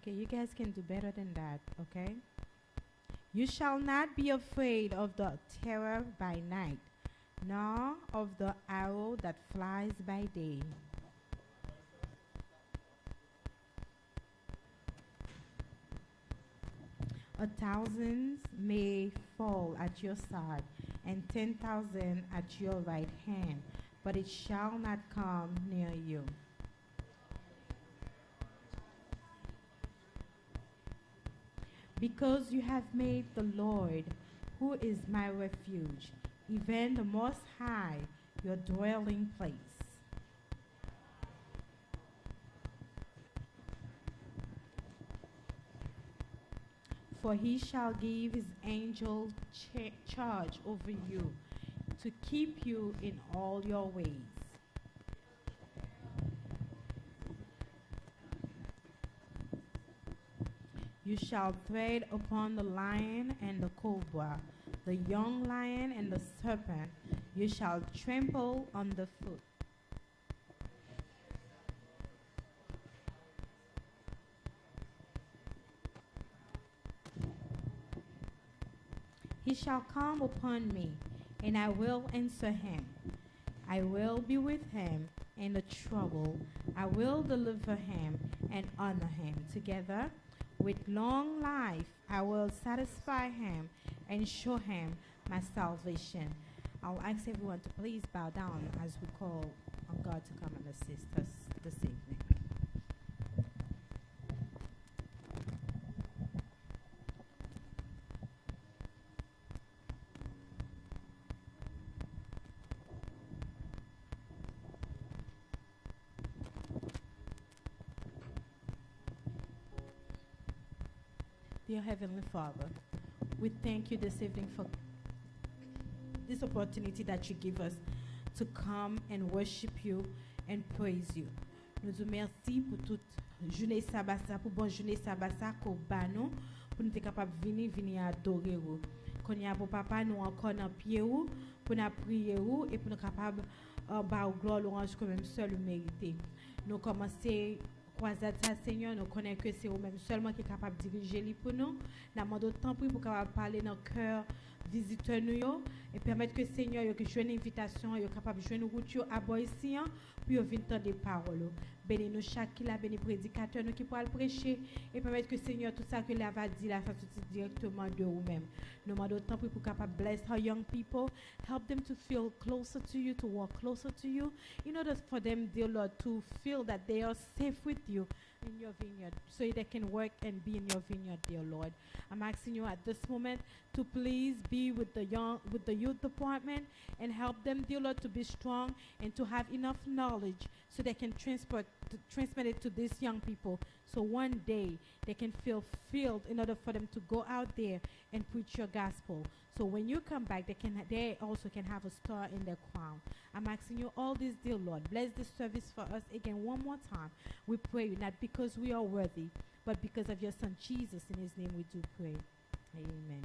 Okay, you guys can do better than that, okay? You shall not be afraid of the terror by night, nor of the arrow that flies by day. A thousand may fall at your side, and 10,000 at your right hand, but it shall not come near you. Because you have made the Lord, who is my refuge, even the Most High, your dwelling place. For he shall give his angel charge over you, to keep you in all your ways. You shall tread upon the lion and the cobra, the young lion and the serpent. You shall trample underfoot. He shall come upon me, and I will answer him. I will be with him in the trouble. I will deliver him and honor him. Together with long life, I will satisfy him and show him my salvation. I'll ask everyone to please bow down as we call on God to come and assist us this evening. Dear Heavenly Father, we thank you this evening for this opportunity that you give us to come and worship you and praise you. Nous vous merci pour toute journée sabbat, pour bonne journée sabbat qu'on ba nous, pour nous être capable de venir adorer vous. Qu'on y a pour papa nous encore dans pied ou pour nous prier ou et pour nous capable ba gloire louange comme même seul mérité. Nous commencer croisade ça Seigneur, nous connaissons que c'est vous-même seulement qui est capable de diriger les pour nous. Nous demandons temps pour capable parler dans le cœur visiteur nous et permettre que Seigneur que joue une invitation, yo capable de jouer une route à boire ici pour venir entendre des paroles. Bénis nous chaque qui la béni prédicateur nous qui pourra le prêcher et permettre que Seigneur tout ça que la va dire la fasse directement de vous-même. Nous demandons temps pour capable bless our young people, help them to feel closer to you, to walk closer to you, in order for them, dear Lord, to feel that they are safe with you in your vineyard, so they can work and be in your vineyard, dear Lord. I'm asking you at this moment to please be with the youth department and help them, dear Lord, to be strong and to have enough knowledge so they can transmit it to these young people. So one day they can feel filled in order for them to go out there and preach your gospel. So when you come back, they also can have a star in their crown. I'm asking you all this, dear Lord. Bless this service for us again one more time. We pray not because we are worthy, but because of your Son Jesus. In his name we do pray. Amen.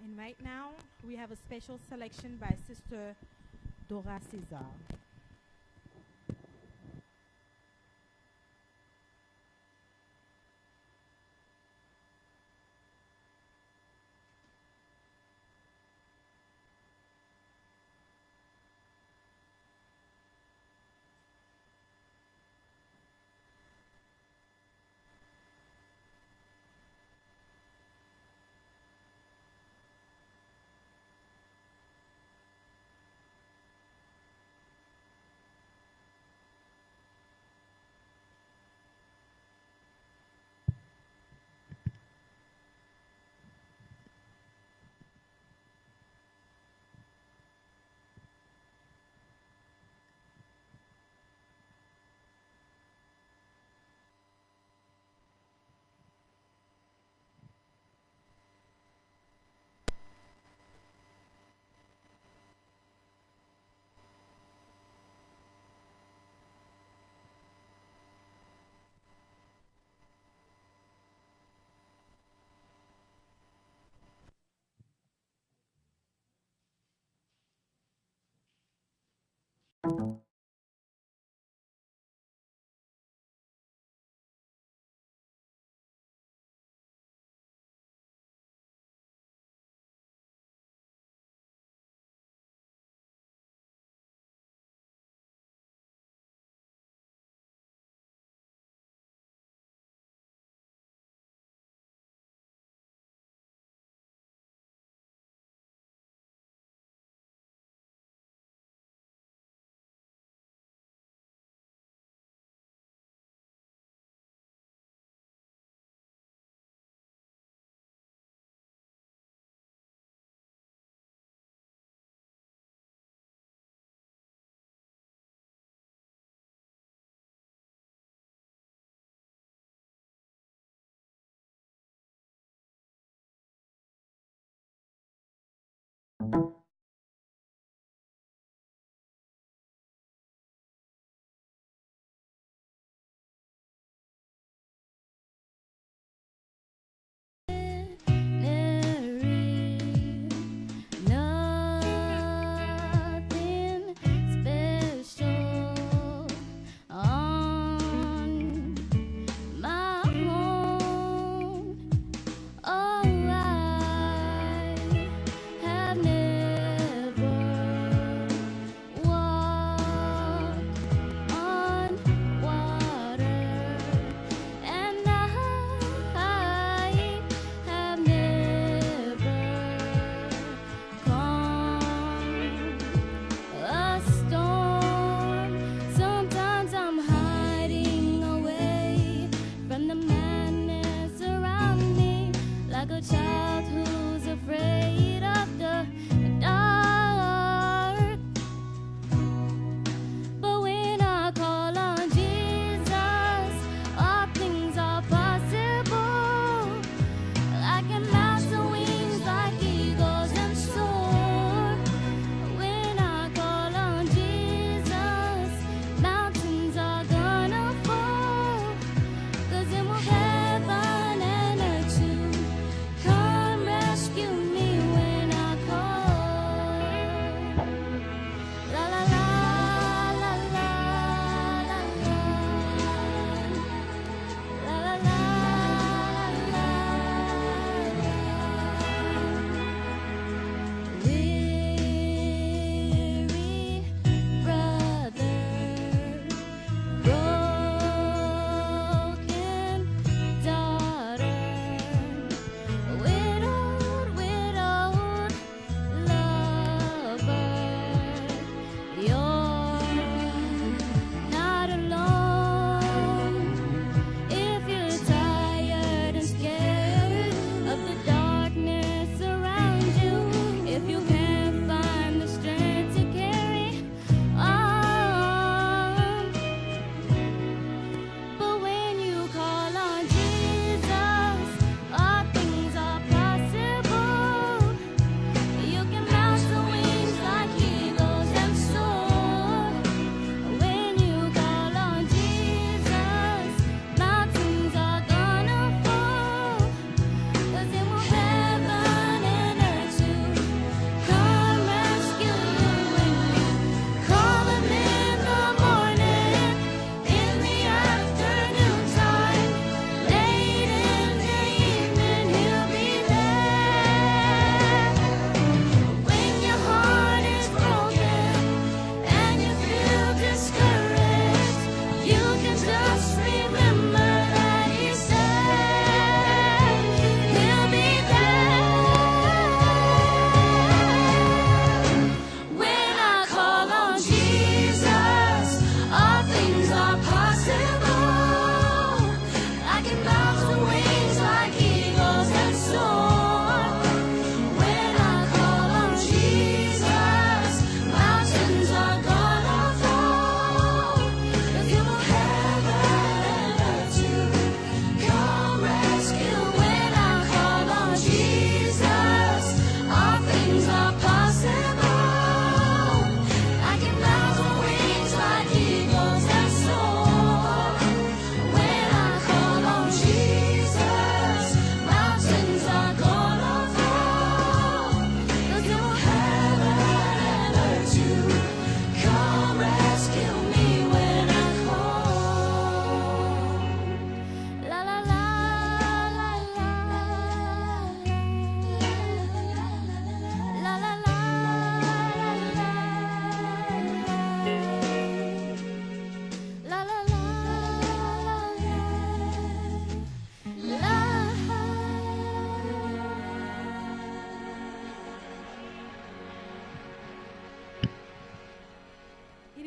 And right now, we have a special selection by Sister Dora Cesar.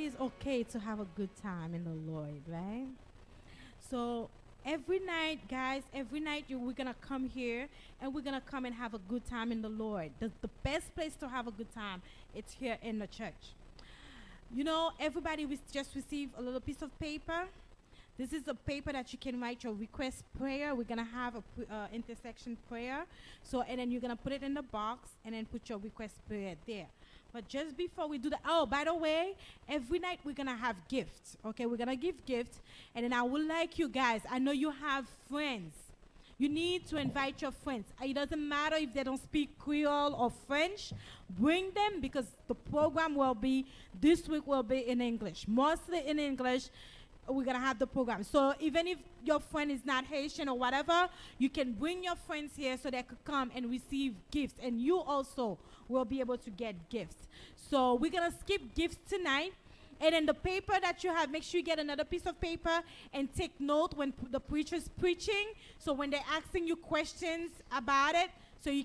is okay to have a good time in the Lord, right? So every night, guys, we're going to come here and we're going to come and have a good time in the Lord. The best place to have a good time, it's here in the church. You know, everybody just received a little piece of paper. This is a paper that you can write your request prayer. We're going to have a intersection prayer. So, and then you're going to put it in the box and then put your request prayer there. But just before we do that, oh, by the way, every night we're going to have gifts. Okay, we're going to give gifts. And then I would like you guys, I know you have friends. You need to invite your friends. It doesn't matter if they don't speak Creole or French. Bring them, because the program will be, this week will be in English. Mostly in English. We're going to have the program. So even if your friend is not Haitian or whatever, you can bring your friends here so they could come and receive gifts. And you also will be able to get gifts. So we're going to skip gifts tonight. And then the paper that you have, make sure you get another piece of paper and take note when the preacher's preaching. So when they're asking you questions about it, so you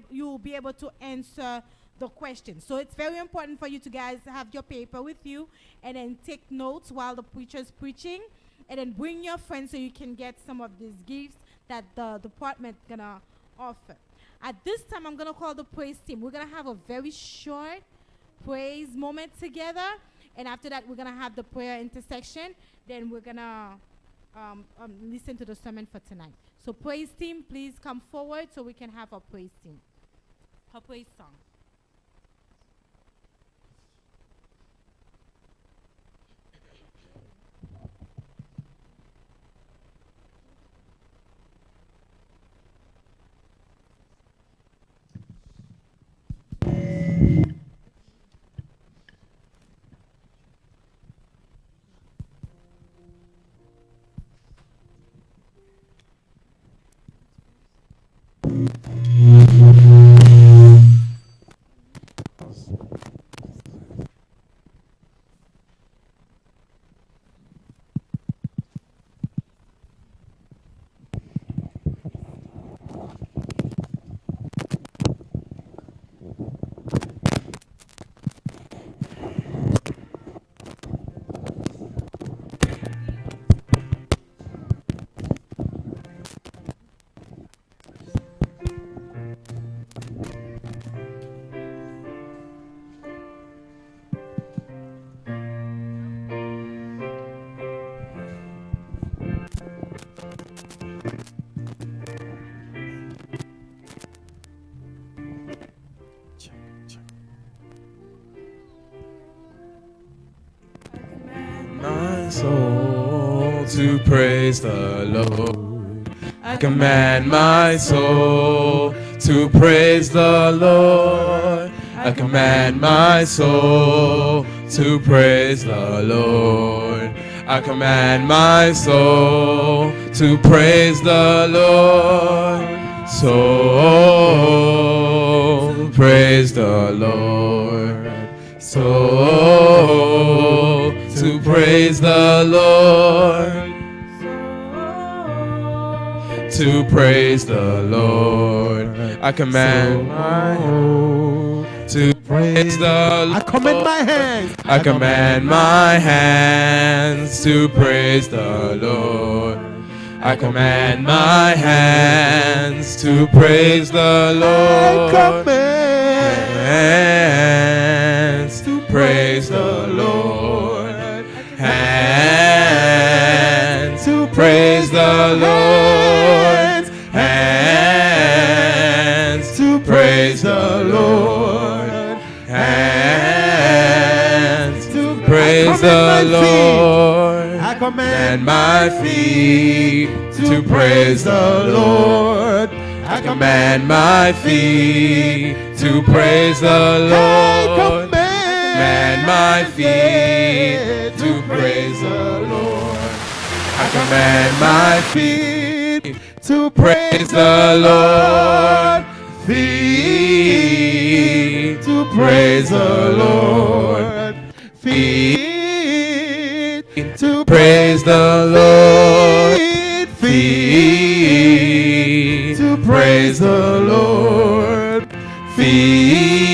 will be able to answer the question. So it's very important for you to guys have your paper with you and then take notes while the preacher is preaching, and then bring your friends so you can get some of these gifts that the department gonna offer. At this time, I'm gonna call the praise team. We're gonna have a very short praise moment together, and after that, we're gonna have the prayer intersection. Then we're gonna listen to the sermon for tonight. So praise team, please come forward so we can have our praise team. Our praise song. Soul to praise the Lord. I command my soul to praise the Lord. I command my soul to praise the Lord. I command my soul to praise the Lord. Soul, praise the Lord. Soul, to praise the Lord. To praise the Lord. I command my soul to praise the Lord. I command my hands. I command my hands to praise the Lord. I command my hands to praise the Lord. I command hands to praise the Lord. Hands to praise the Lord. Hands to praise the Lord. Hands to praise the Lord. I command my feet to praise the Lord. I command my feet to praise the Lord. Command my feet to praise the Lord. I command my feet to praise the Lord. Feet to praise the Lord. Feet to praise the Lord. Feet to praise the Lord. Feet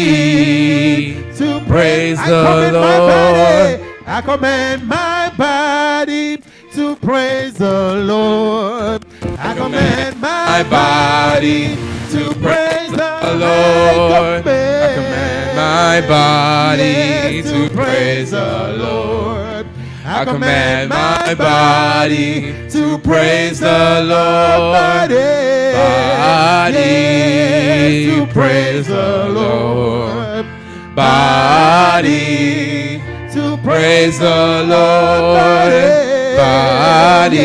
to praise the Lord. I command my body to praise the Lord. I command my body to praise the Lord. I command my body to praise the Lord. I command my body to praise the Lord. Body to praise the Lord. Body to praise the Lord. Body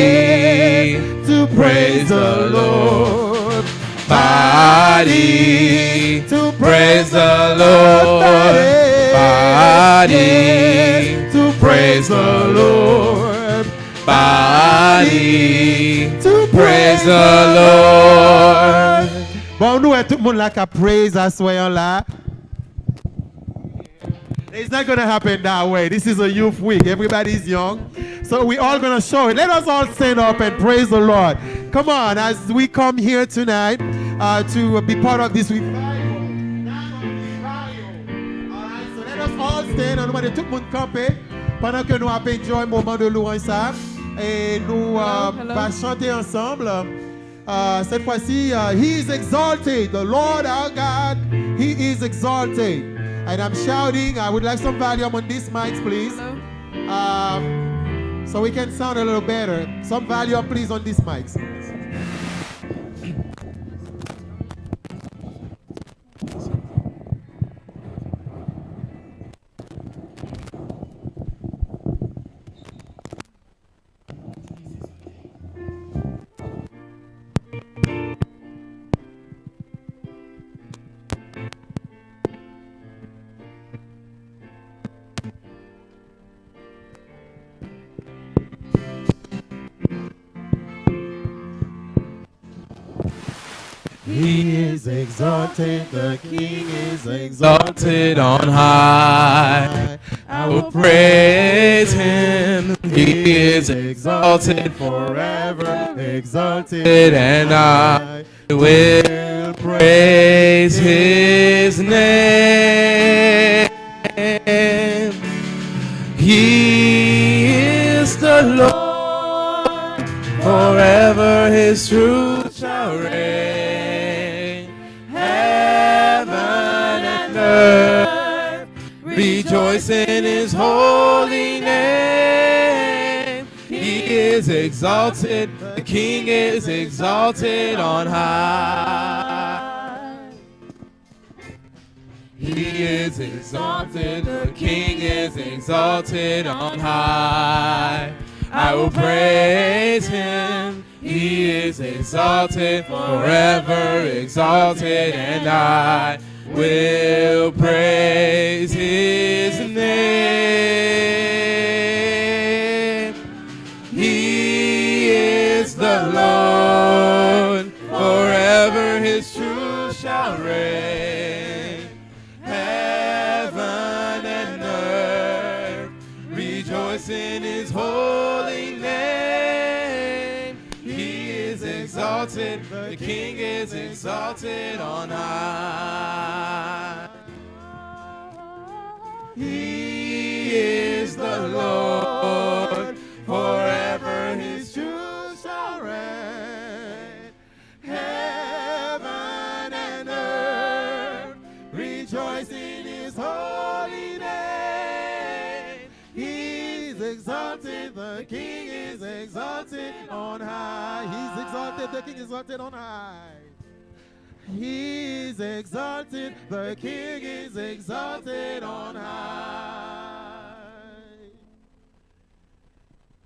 to praise the Lord. Body to praise the Lord. Body to praise the Lord. Body to praise the Lord. Bon, nous, tout le monde là qui praise à soyons là. It's not going to happen that way. This is a youth week. Everybody's young. So we're all going to show it. Let us all stand up and praise the Lord. Come on, as we come here tonight to be part of this revival. Alright, so let us all stand. On va tout le monde camper pendant que nous avons enjoy le moment de louange ça. Et nous allons chanter ensemble. Cette fois-ci, He is exalted. The Lord our God, He is exalted. And I'm shouting. I would like some volume on these mics, please. So we can sound a little better. Some volume, please, on these mics. He is exalted, the King is Exalted on high, I will praise Him. He is exalted forever, exalted, and I will praise His name. He is the Lord, forever His truth shall reign. Heaven and earth rejoice in His holy name. He is exalted, the King is exalted on high. He is exalted, the King is exalted on high. I will praise Him. He is exalted, forever exalted, and I will praise His name. He is the Lord, forever His truth shall reign. Heaven and earth rejoice in His holy name. He is exalted, the King is exalted on high. He is the Lord, forever His truth shall reign. Heaven and earth rejoice in His holy name. He is exalted, the King is exalted on high. He's exalted, the King is exalted on high. He is exalted, the King is exalted on high.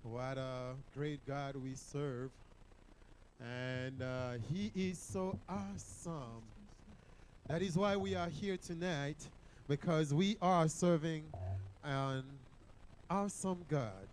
What a great God we serve. And He is so awesome. That is why we are here tonight, because we are serving an awesome God.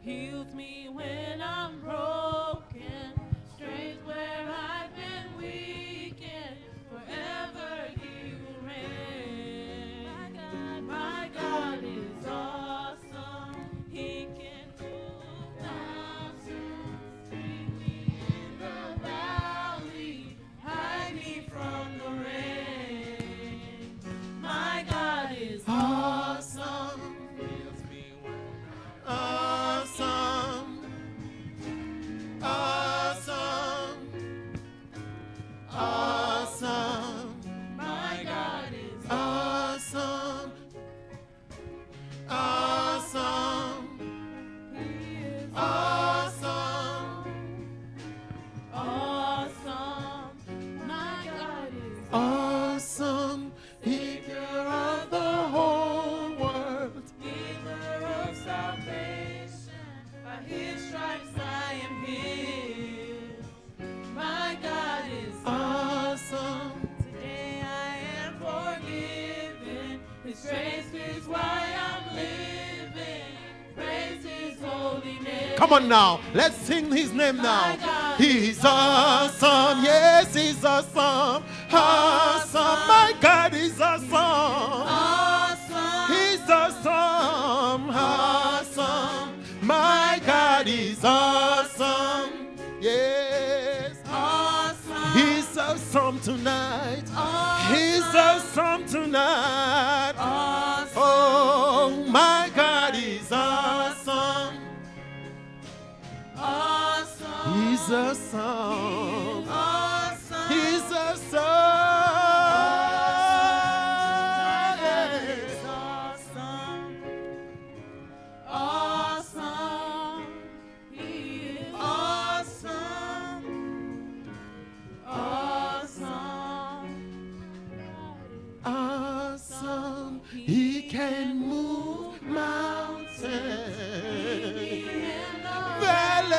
heals me when I'm broken, strength where I've been weakened, forever He will reign. My God is awesome. He can move mountains, lead me in the valley, hide me from the rain. My God is awesome. Awesome, awesome, awesome. My God is Awesome, awesome, He is awesome, awesome. My God is awesome. Healer of the whole world. Giver of salvation. By His stripes I am healed. My God is Awesome, Today I am forgiven. His grace is why I'm living. Praise His holy name. come on now, let's sing His name now. My God He's awesome, yes, He's awesome, awesome. My God is awesome. Awesome. He's awesome, awesome. My God is awesome. Yes, Awesome. He's awesome tonight. Awesome. He's awesome tonight. Awesome. Oh, my God is awesome. Awesome. He's awesome. Awesome. He's awesome. Is awesome. Awesome. He is awesome. Awesome. Awesome. He can move mountains. Valley.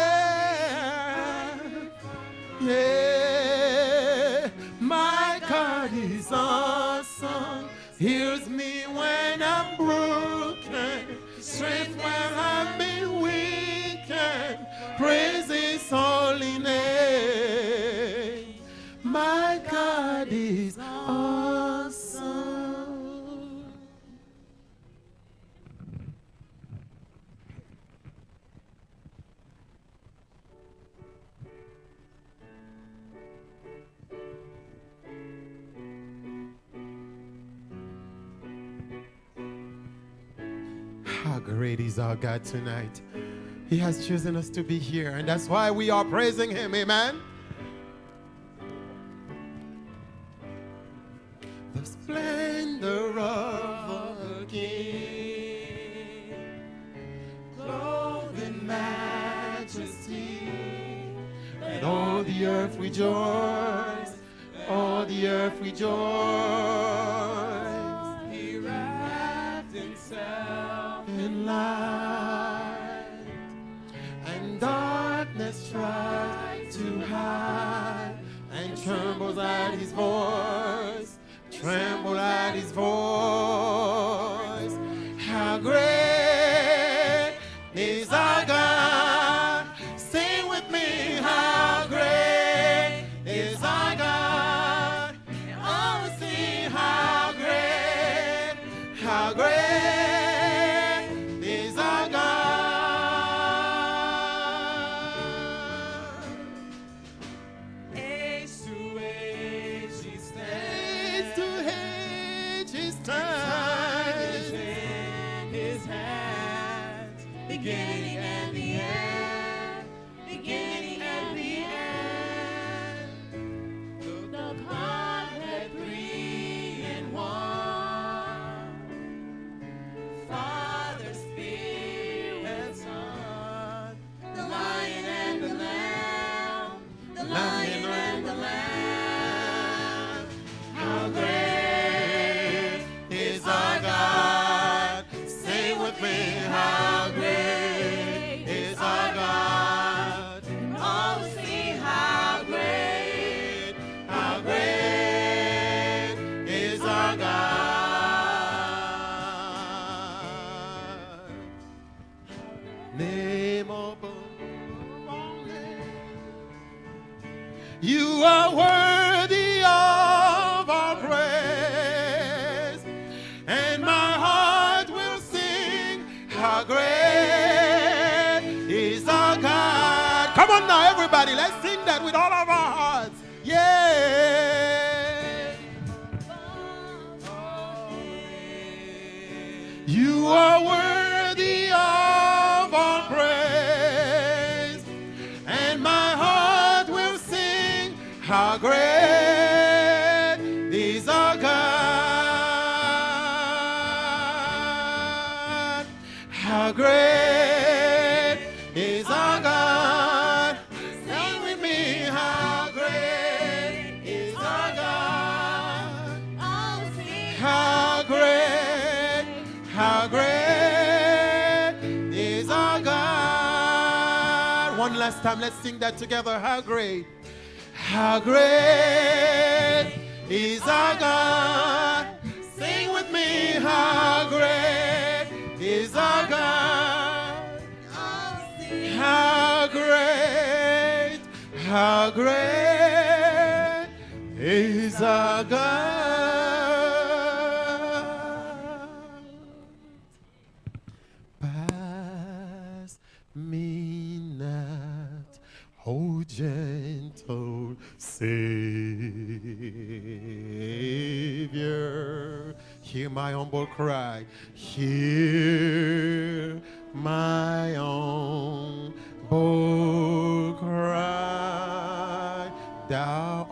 Yeah. My God is awesome. Heals me when I'm broken. Strength when I've been weakened. Praise His holy name. My God is awesome. How great is our God tonight. He has chosen us to be here, and that's why we are praising Him. Amen. The splendor of a king, clothed in majesty, let all the earth rejoice, all the earth rejoice. He wrapped Himself in light, and darkness tried to hide, and trembles at His voice, tremble at His voice. How great is our God? Sing with me, how great is our God? And all will see how great is our God. Age to age He Age stands. to age is time. Is in His hands. Beginning and the end. Beginning and the end. The Godhead three in one. Father, Spirit, Son. The Lion and the Lamb. The Lion and the Lamb. How great is our God? Say with me, how great is our God? All will see how great is our God? Name name above all names. You are worthy of our praise, and my heart will sing how great is our God. Come on now, everybody, let's sing that with all of our hearts. Yeah. You are worthy of our praise, and my heart will sing how great is our God. How great is our God. Sing with me, how great is our God. How great is our God. One last time, let's sing that together. How great is our God. Sing with me, how great is our God. How great is our God. Pass me not, oh gentle Savior. Hear my humble cry. Hear my humble cry. Thou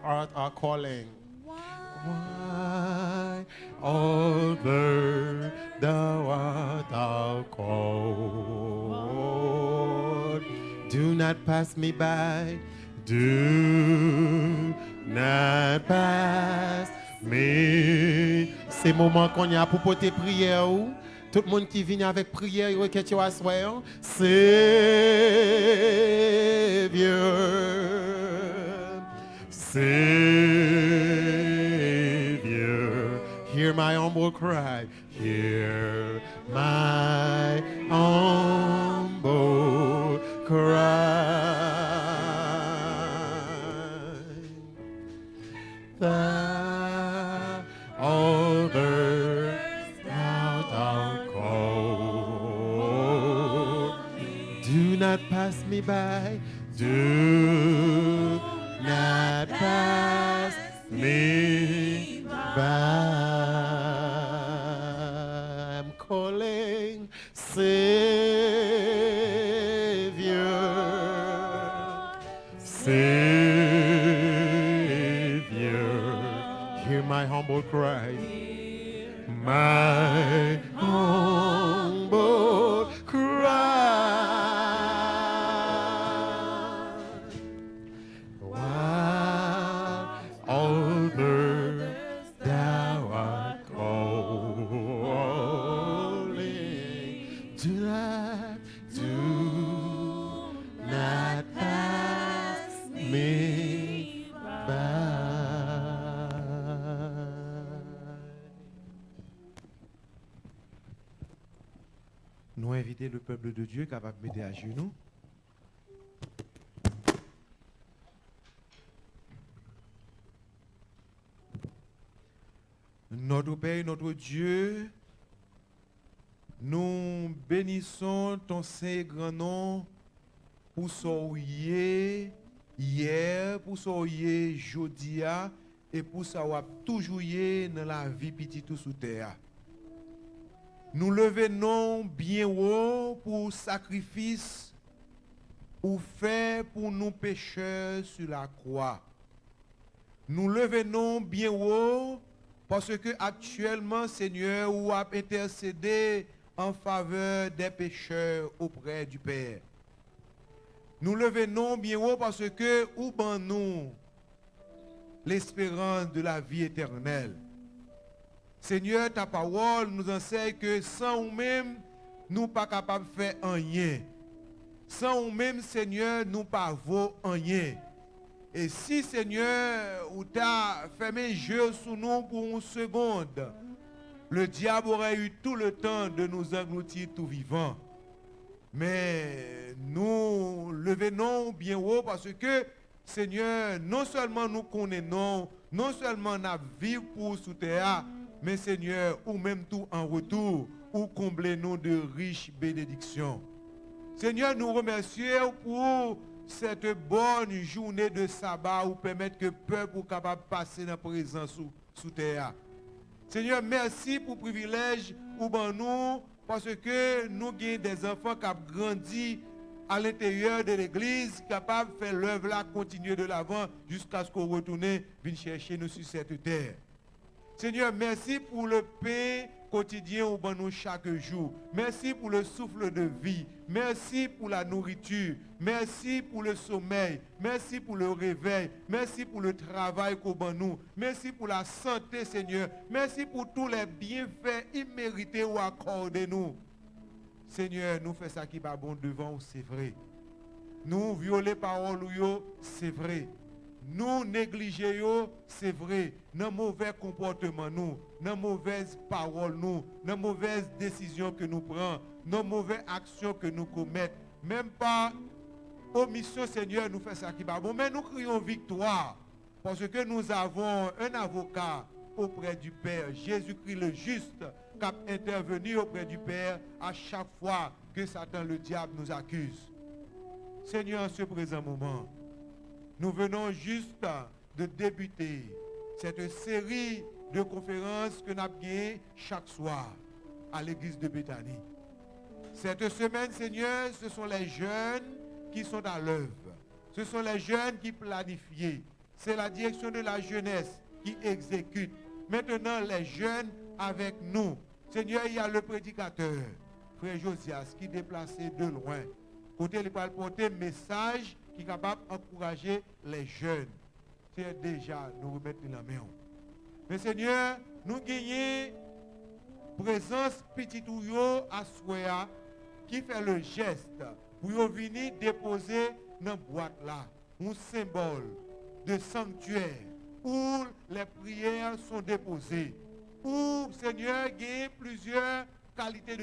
art our calling. Why other thou art our call. Do not pass me by. Do not pass me. C'est moment qu'on y a pour porter prière. Tout le monde qui vient avec prière, il requiert à soi. Savior, hear my humble cry. Hear my humble cry. Thou other thou call. Do not pass me by. Do not pass me by. I'm calling Savior, Savior, hear my humble cry, my humble cry. Nous inviter le peuple de Dieu capable de mettre à genoux. Notre Père, notre Dieu, nous bénissons ton saint et grand nom pour soyez hier, pour soyez jeudi et pour ça toujours dans la vie petite tout sous terre. Nous levons bien haut pour sacrifice ou fait pour nous pécheurs sur la croix. Nous levons bien haut parce que actuellement, Seigneur, ou a intercédé en faveur des pécheurs auprès du Père. Nous levons bien haut parce que ou ban nous l'espérance de la vie éternelle. Seigneur, ta parole nous enseigne que sans nous-mêmes, nous ne sommes pas capables de faire rien. Sans nous-mêmes, Seigneur, nous ne pouvons pas rien. Et si, Seigneur, ou t'as fermé jeu sous nous pour une seconde, le diable aurait eu tout le temps de nous engloutir tout vivant. Mais nous levons bien haut parce que, Seigneur, non seulement nous connaissons, non seulement nous vivons pour sous terre, mais Seigneur, ou même tout en retour, ou comblez-nous de riches bénédictions. Seigneur, nous remercions pour cette bonne journée de sabbat où permettre que le peuple soit capable de passer dans la présence sous terre. Seigneur, merci pour le privilège ou ben nous, parce que nous avons des enfants qui ont grandi à l'intérieur de l'église, capables de faire l'œuvre là, continuer de l'avant jusqu'à ce qu'on retourne, vienne chercher nous sur cette terre. Seigneur, merci pour le pain quotidien au ben nous chaque jour. Merci pour le souffle de vie. Merci pour la nourriture. Merci pour le sommeil. Merci pour le réveil. Merci pour le travail qu'au ben nous. Merci pour la santé, Seigneur. Merci pour tous les bienfaits immérités ou accordés nous. Seigneur, nous faisons ça qui va bon devant, c'est vrai. Nous violer parole, c'est vrai. Nous négliger, c'est vrai. Dans mauvais comportement, nous, dans mauvaises paroles, nous, dans mauvaises décisions que nous prenons, dans mauvaises actions que nous commettons, même pas omission, Seigneur, nous fait ça qui va bon. Mais nous crions victoire parce que nous avons un avocat auprès du Père, Jésus-Christ le juste, qui a intervenu auprès du Père à chaque fois que Satan, le diable, nous accuse. Seigneur, en ce présent moment, nous venons juste de débuter cette série de conférences que nous avons gagnées chaque soir à l'église de Béthanie. Cette semaine, Seigneur, ce sont les jeunes qui sont à l'œuvre. Ce sont les jeunes qui planifient. C'est la direction de la jeunesse qui exécute. Maintenant, les jeunes avec nous. Seigneur, il y a le prédicateur, Frère Josias, qui est déplacé de loin. Côté, il va porter un message qui est capable d'encourager les jeunes. C'est déjà nous remettre dans la main. Mais Seigneur, nous gagnons présence petit ouyo à Soya qui fait le geste pour venir déposer dans la boîte là un symbole de sanctuaire où les prières sont déposées. Où, Seigneur, il y a plusieurs qualités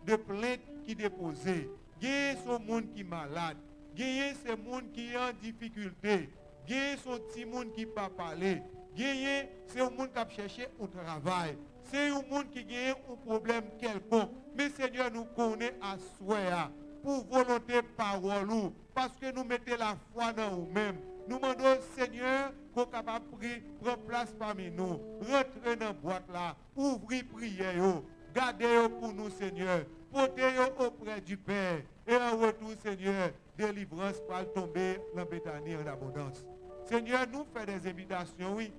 de plaintes qui sont déposées. Il y a ce monde qui est malade. Il y a ce monde qui est en difficulté. Il y a ce petit monde qui ne peut pas parler. Il y a ce monde qui a cherché au travail. C'est un monde qui a un problème quelconque. Mais Seigneur, nous connaissons à soi pour volonté parole. Parce que nous mettons la foi dans nous-mêmes. Nous demandons, Seigneur, qu'on soit capable de prendre place parmi nous. Rentrer dans la boîte là. Ouvrir prière. Gardez pour nous, Seigneur. Portez-vous auprès du Père. Et en retour, Seigneur, délivrance va tomber dans Béthanie en abondance. Seigneur, nous faisons des invitations, oui.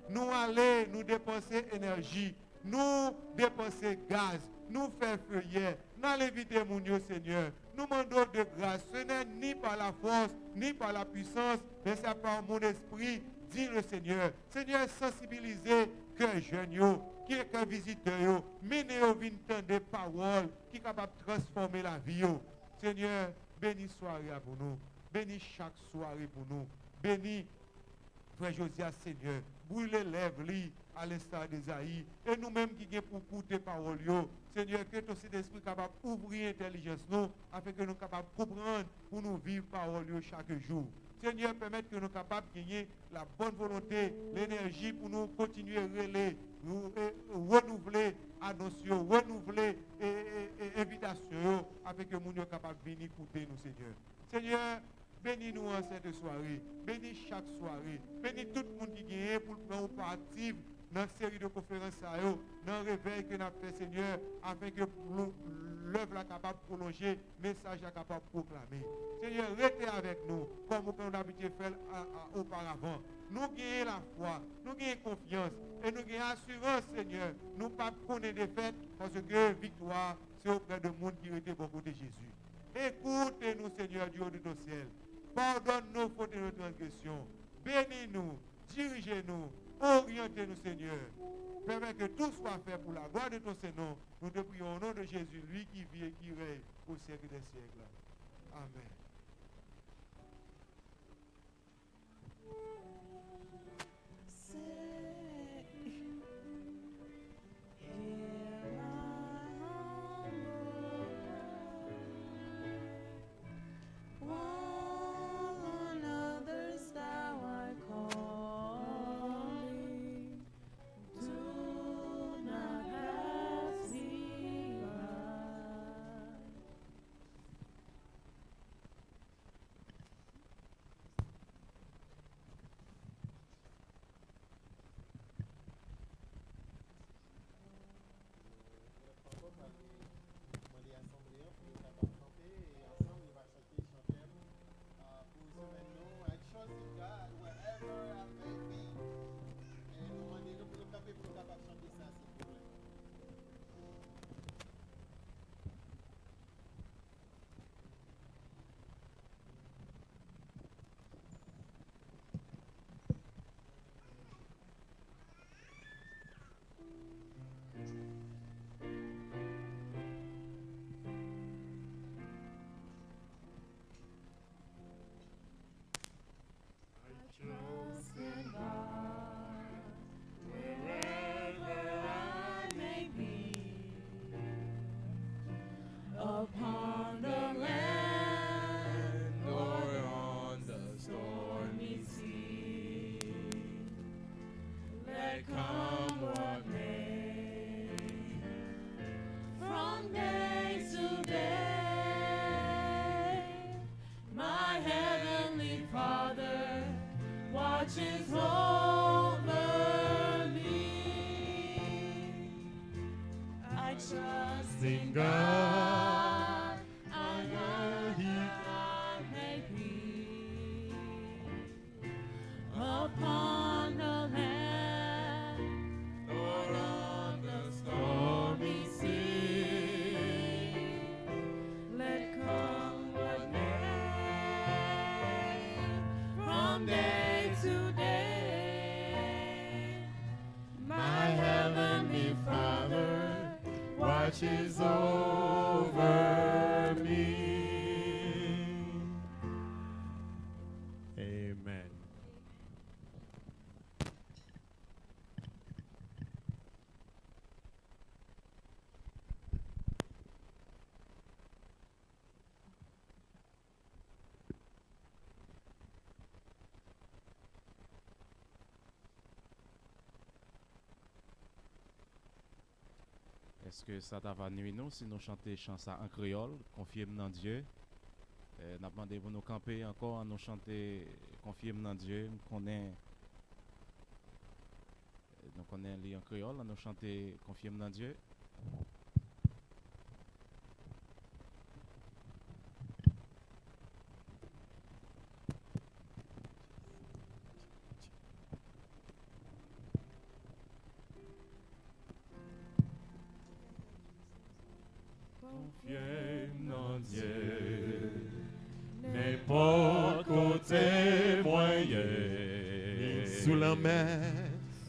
Nous allons nous dépenser énergie. Nous dépenser gaz. Nous faire feuillet. Nous allons inviter mon Dieu, Seigneur. Nous demandons de grâce. Ce n'est ni par la force, ni par la puissance, mais c'est par mon esprit, dit le Seigneur. Seigneur, sensibiliser que jeune, qui est qu'un visiteur, menez-vous des paroles qui sont capables de transformer la vie. Seigneur, bénis soirée pour nous. Bénis chaque soirée pour nous. Bénis Frère Josias, Seigneur. Brûle les lèvres à l'instar d'Esaïe. Et nous-mêmes qui sommes pour écouter paroles. Seigneur, que ton Saint-Esprit capable d'ouvrir l'intelligence nous, afin que nous soyons capables de comprendre pour nous vivre paroles chaque jour. Seigneur, permette que nous soyons capables de gagner la bonne volonté, l'énergie pour nous continuer à relayer, renouveler annonces, renouveler invitations, afin que nous soyons capables de venir écouter nous, Seigneur. Seigneur, bénis-nous en cette soirée, bénis chaque soirée, bénis tout le monde qui gagne pour prendre part active dans la série de conférences, dans le réveil que nous avons fait, Seigneur, afin que l'œuvre soit capable de prolonger, le message soit capable de proclamer. Seigneur, restez avec nous, comme nous avons l'habitude de faire auparavant. Nous gagnons la foi, nous gagnons confiance, et nous gagnons assurance, Seigneur. Nous ne pas connaître des fêtes, parce que victoire, c'est auprès de monde qui était bon côté Jésus. Écoutez-nous, Seigneur, du haut de ton ciel. Pardonne nos fautes et nos transgressions. Bénis-nous, dirigez-nous, orientez-nous, Seigneur. Permets que tout soit fait pour la gloire de ton Saint-Nom. Nous te prions au nom de Jésus, lui qui vit et qui règne au siècle des siècles. Amen. upon the land or on the stormy sea. Let come what may, from day to day, my heavenly Father watches over me. I trust in God, I know God may be upon the land or on the stormy sea. Let come what may, from day to day, my heavenly Father watches over me. Amen. Est-ce que ça va nuire nous si nous chantons chanson en créole, confier dans Dieu? Nous demandé pour nous camper encore, nous chanter confier dans Dieu, nous connaissons les en créole, nous chanter confier dans Dieu. Confier dans Dieu, n'importe côté moyen, Sous la mer,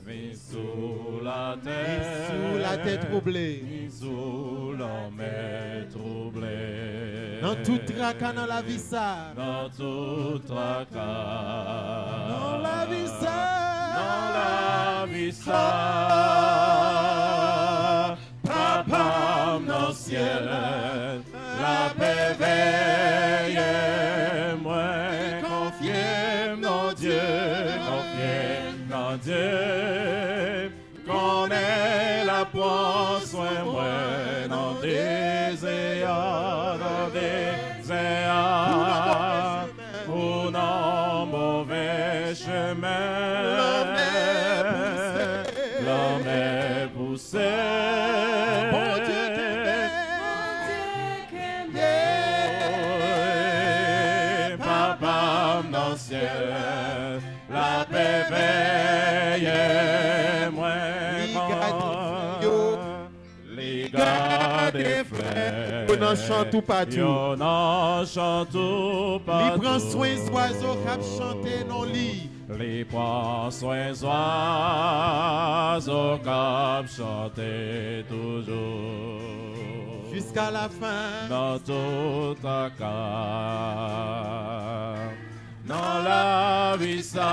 mais sous la ni terre, sous la tête troublée, ni sous la mer troublée, dans tout tracas dans la vie ça, dans tout tracas, dans la vie ça, dans la vie ça, papa dans le ciel, la paix veille, moi confier dans Dieu, confier dans Dieu, connaît la prend soin moi dans des airs, ou dans mauvais chemin, l'homme est poussé. Bon Dieu Papa dans le ciel, la paix veille, moi les gars des frères, on en chante tout partout. on en chante tout Il partout. prend soin des oiseaux qui chantent dans lit. Les prend soin oiseaux qui chantent toujours. Jusqu'à la fin, Dans tout ta cas, dans la vie ça,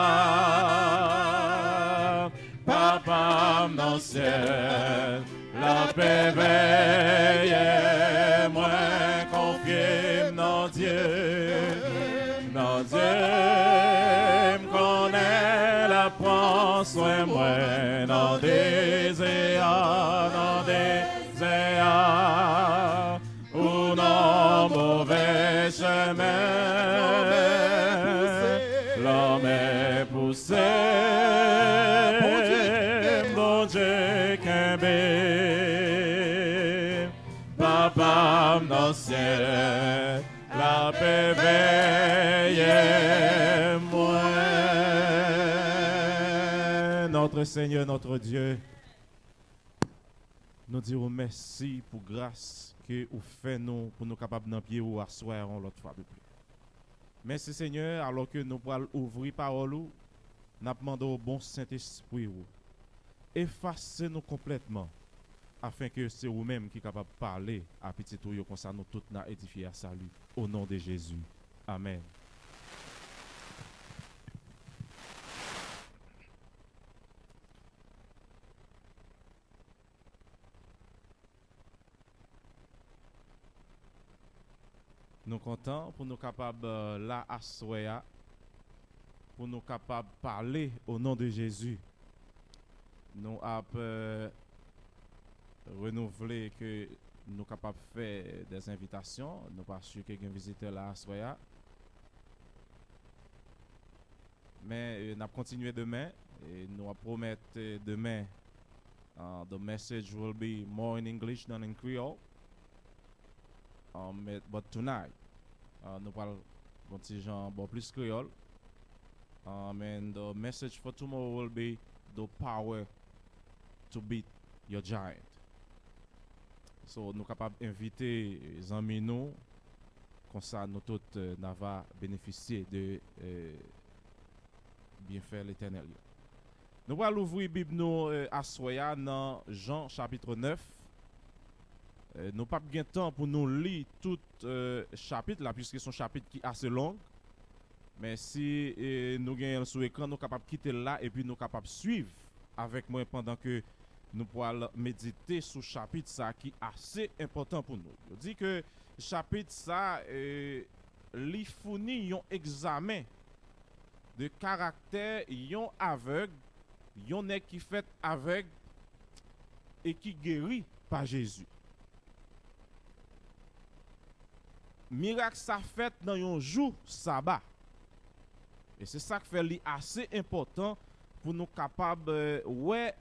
papa dans le ciel, la paix veille, moi confié dans Dieu, dans Dieu, m'connais la prend soin moi, dans des airs, ou non mauvais chemin, l'homme est poussé, bon Dieu qu'aimé, papa dans le ciel, la paix veille, moi. Notre Seigneur, notre Dieu, nous disons merci pour grâce que vous faites nous pour nous capables d'en pied ou asseoir l'autre fois de plus. Merci Seigneur, alors que nous pourrons ouvrir parole, nous demandons au bon Saint-Esprit, effacez-nous complètement, afin que c'est vous-même qui est capable de parler à petit tout comme ça nous tous nous édifier à salut. Au nom de Jésus. Amen. Nous contents pour nous capables là à soya, pour nous capables parler au nom de Jésus. Nous avons renouvelé que nous capables de faire des invitations. Nous pas sûr que quelqu'un visiteur là à soya. Mais nous allons continuer demain et nous promettons demain the message will be more in English than in Creole. But tonight, nous parlons un petit genre plus créole. And the message for tomorrow will be the power to beat your giant. So, nous sommes capables d'inviter les amis nous, comme ça nous tous n'avons bénéficié de bienfaits l'éternel. Nous allons ouvrir la Bible nous à Soya dans Jean chapitre 9. Nous pas bien temps pour nous lire tout chapitre là puisque c'est un chapitre qui est assez long. Mais si nous gagnons sur l'écran, nous sommes capables de quitter là et puis nous sommes capables de suivre avec moi pendant que nous pourrons méditer sur le chapitre ça qui est assez important pour nous. Je dis que le chapitre ça lui fournit un examen de caractère yon aveugle, yon est qui fait aveugle et qui guérit par Jésus. Miracle ça fait dans un jour sabbat. Et c'est ça qui fait li assez important pour nous capables ouais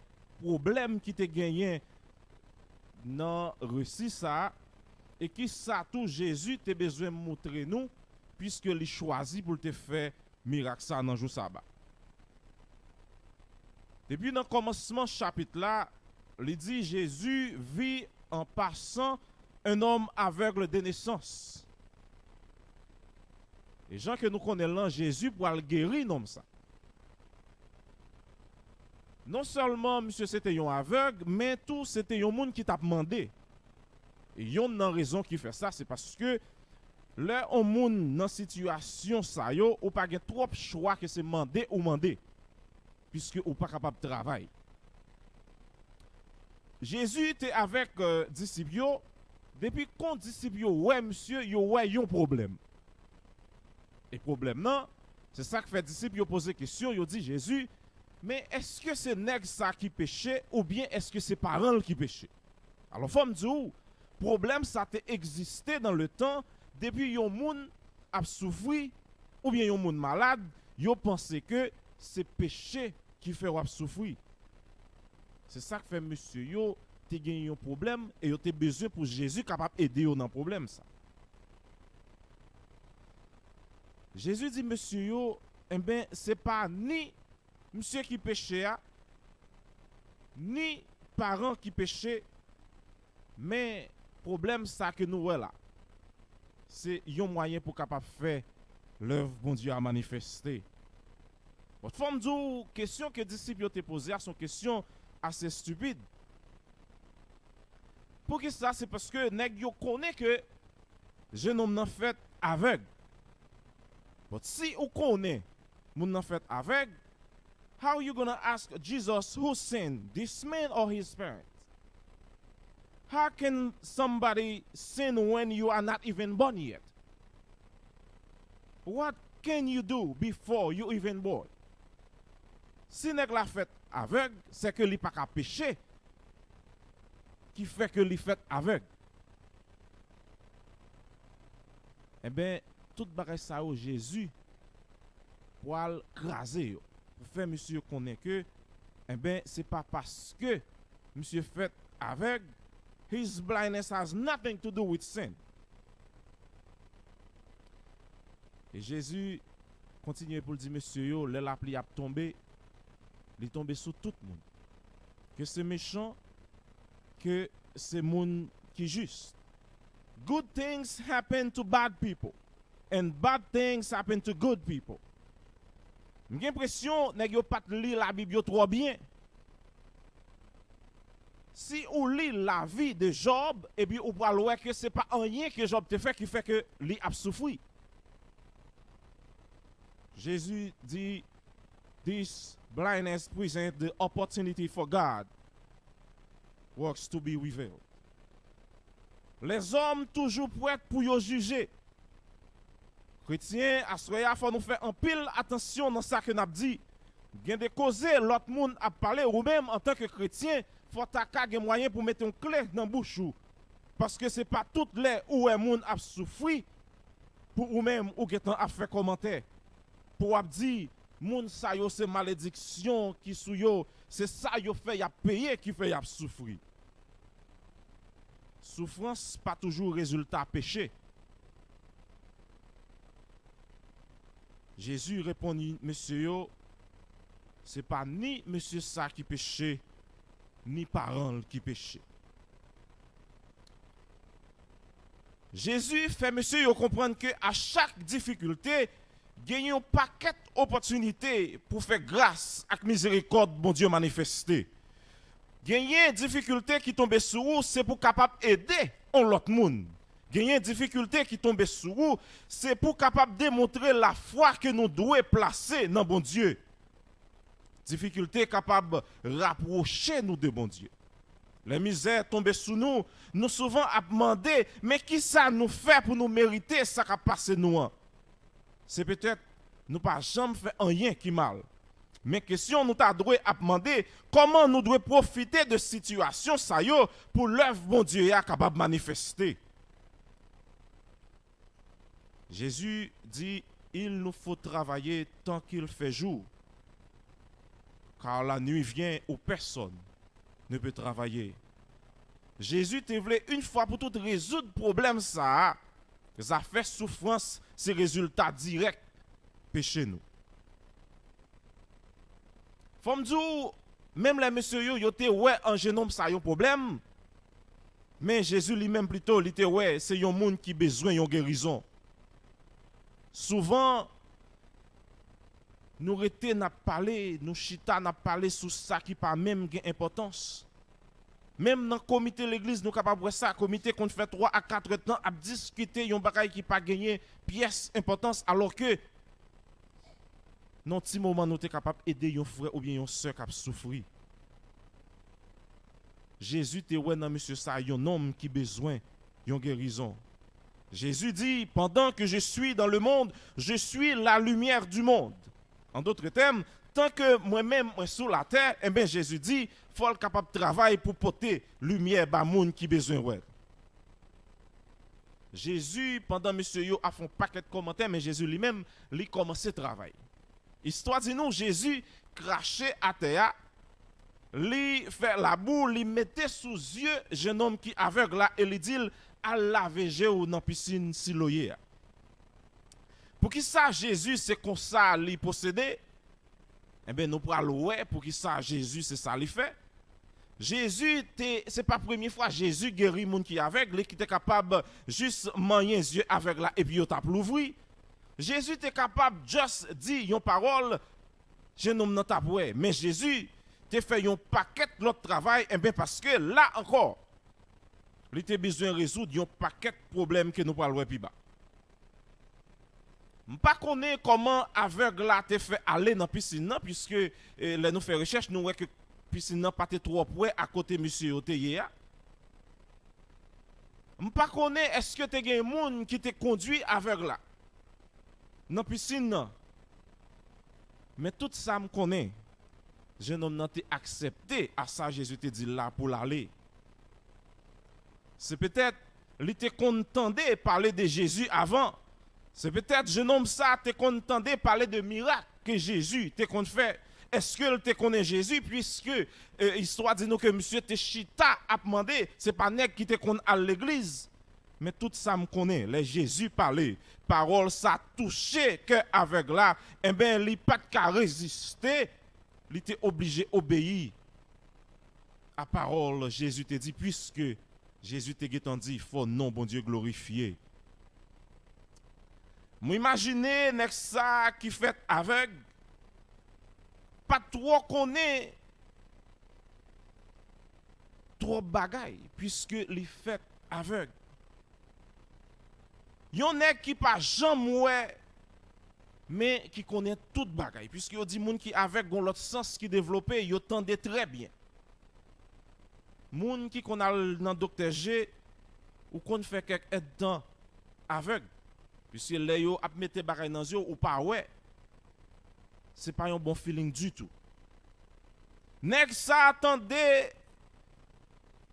problème qui te gagné dans récit ça et qui ça tout Jésus te besoin montrer nous puisque il choisi pour te faire miracle ça dans jour sabbat. Depuis dans commencement chapitre là, il dit Jésus vit en passant un homme aveugle de naissance. Les gens que nous connaissons là, Jésus pour le guérir non ça. Non seulement monsieur c'était un aveugle, mais tout c'était un monde qui t'a demandé. Et yon nan raison qui fait ça, c'est parce que là on monde dans situation ça yo ou pas gen trop choix que c'est mandé ou mandé puisque ou pas capable de travailler. Jésus était avec disciples yo, depuis qu'on disciples yo ouais monsieur yo ouais yon problème. Et problème non, c'est ça que fait disciples yo poser question, yo dit Jésus, mais est-ce que c'est nèg ça qui péché ou bien est-ce que c'est parents qui péché? Alors faut me dire problème ça t'est existé dans le temps depuis yon moun a souffri ou bien yon moun malade, yo pense que c'est péché qui fait ou souffrir. C'est ça que fait monsieur yo te gagné un problème et yo te besoin pour Jésus capable aider yo dans problème ça. Jésus dit monsieur yo, eh ben c'est pas ni monsieur qui péché ni parents qui péché, mais problème ça que nous là. C'est un moyen pour capable faire l'œuvre bon Dieu a manifesté. Votre forme de question que les disciples te posée sont questions assez stupides. Pour que ça c'est parce que nèg yo connaît que jeune homme nan fait aveugle. But si ou connaît moun nan fait aveugle, how you gonna ask Jesus who sinned, this man or his parents? How can somebody sin when you are not even born yet? What can you do before you even born? Si nèg la fait aveugle, c'est que li pa ka péché qui fait que li fait aveugle. Eh bien, tout bagay ça au Jésus pour al craser yo. Pour faire monsieur connaît que eh bien, c'est pas parce que monsieur fait aveugle, his blindness has nothing to do with sin. Et Jésus continue pour dire monsieur yo, la pluie a tombé, il tombé sur tout le monde. Que c'est méchant, que c'est monde qui juste. Good things happen to bad people and bad things happen to good people. J'ai l'impression nèg yo pas lire la Bible trop bien. Si ou lit la vie de Job, et puis ou va voir que c'est pas rien que Job te fait qui fait que lui a souffri. Jésus dit, this blindness presents the opportunity for God works to be revealed. Les hommes toujours prêts pour yo juger. Chrétien, à faut nous faire un pile attention dans ça que n'a dit. Gen de causes l'autre monde a parlé ou même en tant que chrétien, faut ta gen moyen pour mettre un clé dans bouche ou. Parce que c'est pas toutes les où un monde a souffri pour ou même ou getan a fait commentaire. Pour dire moun sa yo c'est malédiction qui sou yo, c'est ça yo fait y a payé qui fait y a souffrir. Souffrance pas toujours résultat péché. Jésus répondit, monsieur yo, c'est pas ni monsieur ça qui péché, ni parents qui péché. Jésus fait monsieur yo comprendre que à chaque difficulté, gagne un paquet d'opportunités pour faire grâce avec miséricorde bon Dieu manifesté. Gagne difficulté qui tombe sur vous, c'est pour capable aider l'autre monde. Gagne difficulté qui tombe sur vous, c'est pour capable démontrer la foi que nous devons placer dans bon Dieu. Difficulté capable rapprocher nous de bon Dieu. Les misères tombent sur nous, nous souvent à demander, mais qui ça nous fait pour nous mériter ça qui a passé nous? C'est peut-être nous pas jamais fait rien qui mal. Mais question nous t'a droit à demander comment nous devons profiter de situation ça yo pour l'œuvre bon Dieu est capable de manifester. Jésus dit il nous faut travailler tant qu'il fait jour. Car la nuit vient où personne ne peut travailler. Jésus te voulait une fois pour toutes résoudre le problème ça. Ça fait souffrance, c'est résultat direct péché nous. Faut me dire, même les messieurs yo te ouais un jeune homme ça un problème. Mais Jésus lui-même plutôt, il te ouais, c'est un monde qui besoin une guérison. Souvent nous rete n'a parlé, nous chita n'a parlé sur ça qui pas même gain importance. Même dans le comité de l'église, nous sommes capables de ça. Le comité qu'on fait 3 à 4 temps à discuter yon bagay qui pas gagné pièce importance alors que dans petit moment nous sommes capables d'aider yon frère ou bien yon sœur qui a souffert. Jésus te ouais dans monsieur ça yon homme qui besoin yon guérison. Jésus dit pendant que je suis dans le monde, je suis la lumière du monde. En d'autres termes, tant que moi-même suis sur la terre, eh bien Jésus dit, faut être capable de travailler pour porter lumière à moun qui besoin ouais. Jésus pendant monsieur yo a fait un paquet de commentaires mais Jésus lui-même lui commencé travail. Histoire dit nous Jésus crachait à terre, lui fait la boue, lui mettait sous yeux jeune homme qui aveugle là et lui dit à laver ou dans piscine Siloé. Pour qui ça Jésus c'est comme ça lui posséder? Eh bien, nous prenons ouais pour qui ça Jésus c'est ça lui fait. Jésus c'est pas la première fois Jésus guérit moun qui aveugle qui était capable juste manier yeux aveugle là et puis il t'a l'ouvrir. Jésus était capable juste dire une parole je nomme dans ta ouais mais Jésus te fait un paquet l'autre travail et bien parce que là encore il était besoin de résoudre un paquet de problèmes que nous parlons plus bas. Je ne connais pas comment aveugle là te fait aller dans la piscine puisque là nous fait recherche nous voyons que la piscine n'a pas trop près à côté monsieur Oteye. Je ne connais pas est-ce que tu as un monde qui te conduit aveugle là dans la piscine. Mais tout ça me connaît. Jeune homme n'a accepté à ça Jésus te dit là pour l'aller. C'est peut-être il te contenté parler de Jésus avant. C'est peut-être jeune homme ça te contenté parler de miracles que Jésus te compte fait. Est-ce que te connaît Jésus puisque histoire dit nous que monsieur te chita a demandé c'est pas nèg qui te connaît à l'église. Mais tout ça me connaît. Les Jésus parlait, parole ça touché que avec là, eh ben il pas qu'à résister, il était obligé obéir à parole Jésus te dit puisque Jésus te dit il faut non bon Dieu glorifier. M'imaginer nek ça qui fait aveugle pas trop connaît trop bagaille puisque li fait aveugle. Yon nèg qui pas jamais mais qui connaît toute bagaille puisque yo dit moun qui aveugle gon l'autre sens qui développé yo tande très bien. Moun qui qu'on a dans docteur G ou qu'on fait quelques temps aveugle Puisque les yo ap mette bagay dans yo ou pas ouais. C'est pas un bon feeling du tout. Nèg ça attendait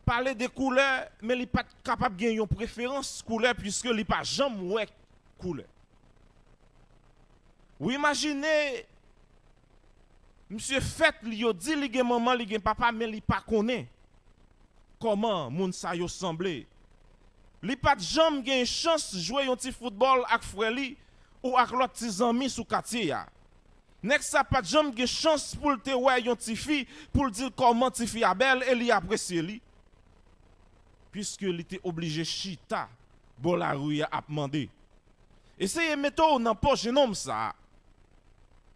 parler des couleurs, mais il pas capable de gagner une préférence couleur puisque il pas jamais ouais couleur. Ou imaginez monsieur fait li yo dit li gen maman, li gen papa mais li pas connaît comment moun sa yo semblé. Li pas jamais gen chance jouer un petit football avec frère li ou avec l'autre petit ami sous quartier ya. Nek ça pas jamais gen chance pour te ouais yon petit fille pour dire comment petit fille a belle et li apprécier li. Puisque il était obligé chita bon la rue a demandé. Essayez mettre dans poche un homme ça.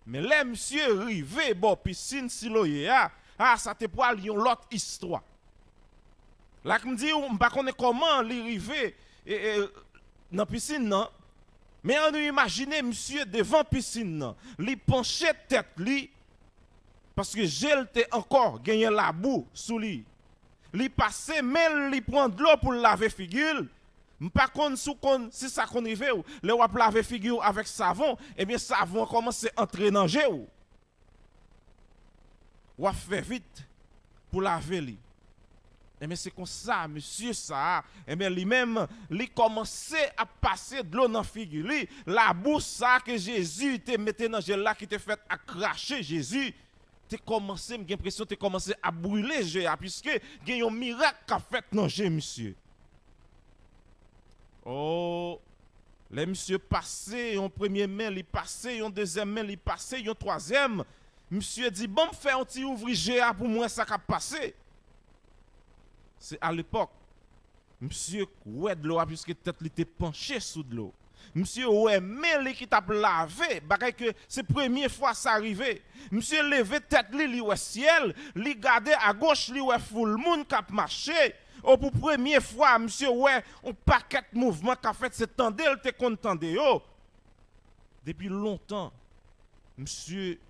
Mais les monsieur rivé bon piscine siloye ça te pour yon l'autre histoire. Là me dit on pas connaît comment li rivé dans piscine non. Mais on nous imagine monsieur devant piscine non, li penché tête li parce que gel te encore gagné la boue sous lui. Li passe mais li prend de l'eau pour laver figure. M'pa konn sou konn si ça konn rive ou, le wap laver figure avec savon, eh bien savon commence à entrer dans jeu ou. Wap fait vite pour laver li. Eh bien c'est comme ça monsieur ça, eh bien lui-même li commençait à passer de l'eau dans figure li, la boue ça que Jésus te mettait dans gel là qui te fait à cracher Jésus. Te commencé, j'ai l'impression que tu commencé à brûler jeu puisque il y a un miracle qu'a fait dans jeu monsieur. Oh, les monsieur passé, en premier main, il passé, en deuxième main, il passé, en troisième. Monsieur dit bon faire un petit ouvrier pour moi ça qu'a passé. C'est à l'époque. Monsieur ouais de l'eau puisque tête il était penché sous de l'eau. Monsieur ouais mais qui t'a lavé, bagay que c'est première fois ça arrivé. Monsieur levé tête li ouais ciel, li garder à gauche li ouais full monde qui marché. Oh pour première fois monsieur ouais on paquet de mouvement qu'a fait c'est tendé il te content yo. Depuis longtemps monsieur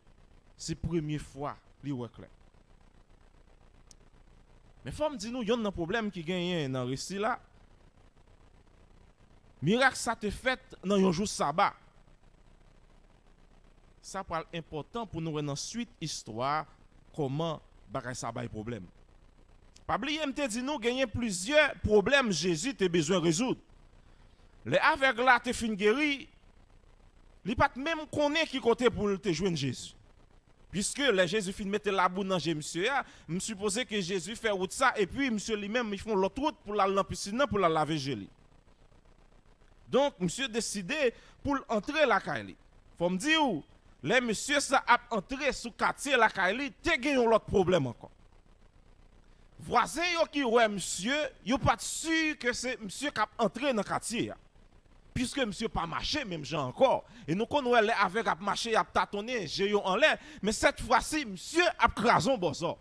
c'est première fois li ouais clair. Mais faut me dire nous y a un problème qui gagne dans récit là. Miracle ça te fait dans un jour sabbat. Ça parle important pour nous dans suite histoire comment bagay sabbat est problème. Pas oublier m'te dit nous gagner plusieurs problèmes Jésus te besoin résoudre. Les aveugles là te fin guéri, li pas même connaît qui côté pour te joindre Jésus. Puisque les Jésus fin mettre la boue dans monsieur me supposé que Jésus fait route ça et puis monsieur lui-même ils font l'autre route pour la dans piscine pour la laver gelé. Donc monsieur décidé pour entrer la Kaili. Faut me dire les monsieur ça a entré sous quartier la Kaili, te gagné l'autre problème encore. Voisin yo qui ouais monsieur, yo pas sûr que c'est monsieur qui a entré dans quartier. Puisque monsieur pas marché même gens encore et nous connaissons les avec a marché a tâtonné j'ai en l'air mais cette fois-ci monsieur a crasé bozo.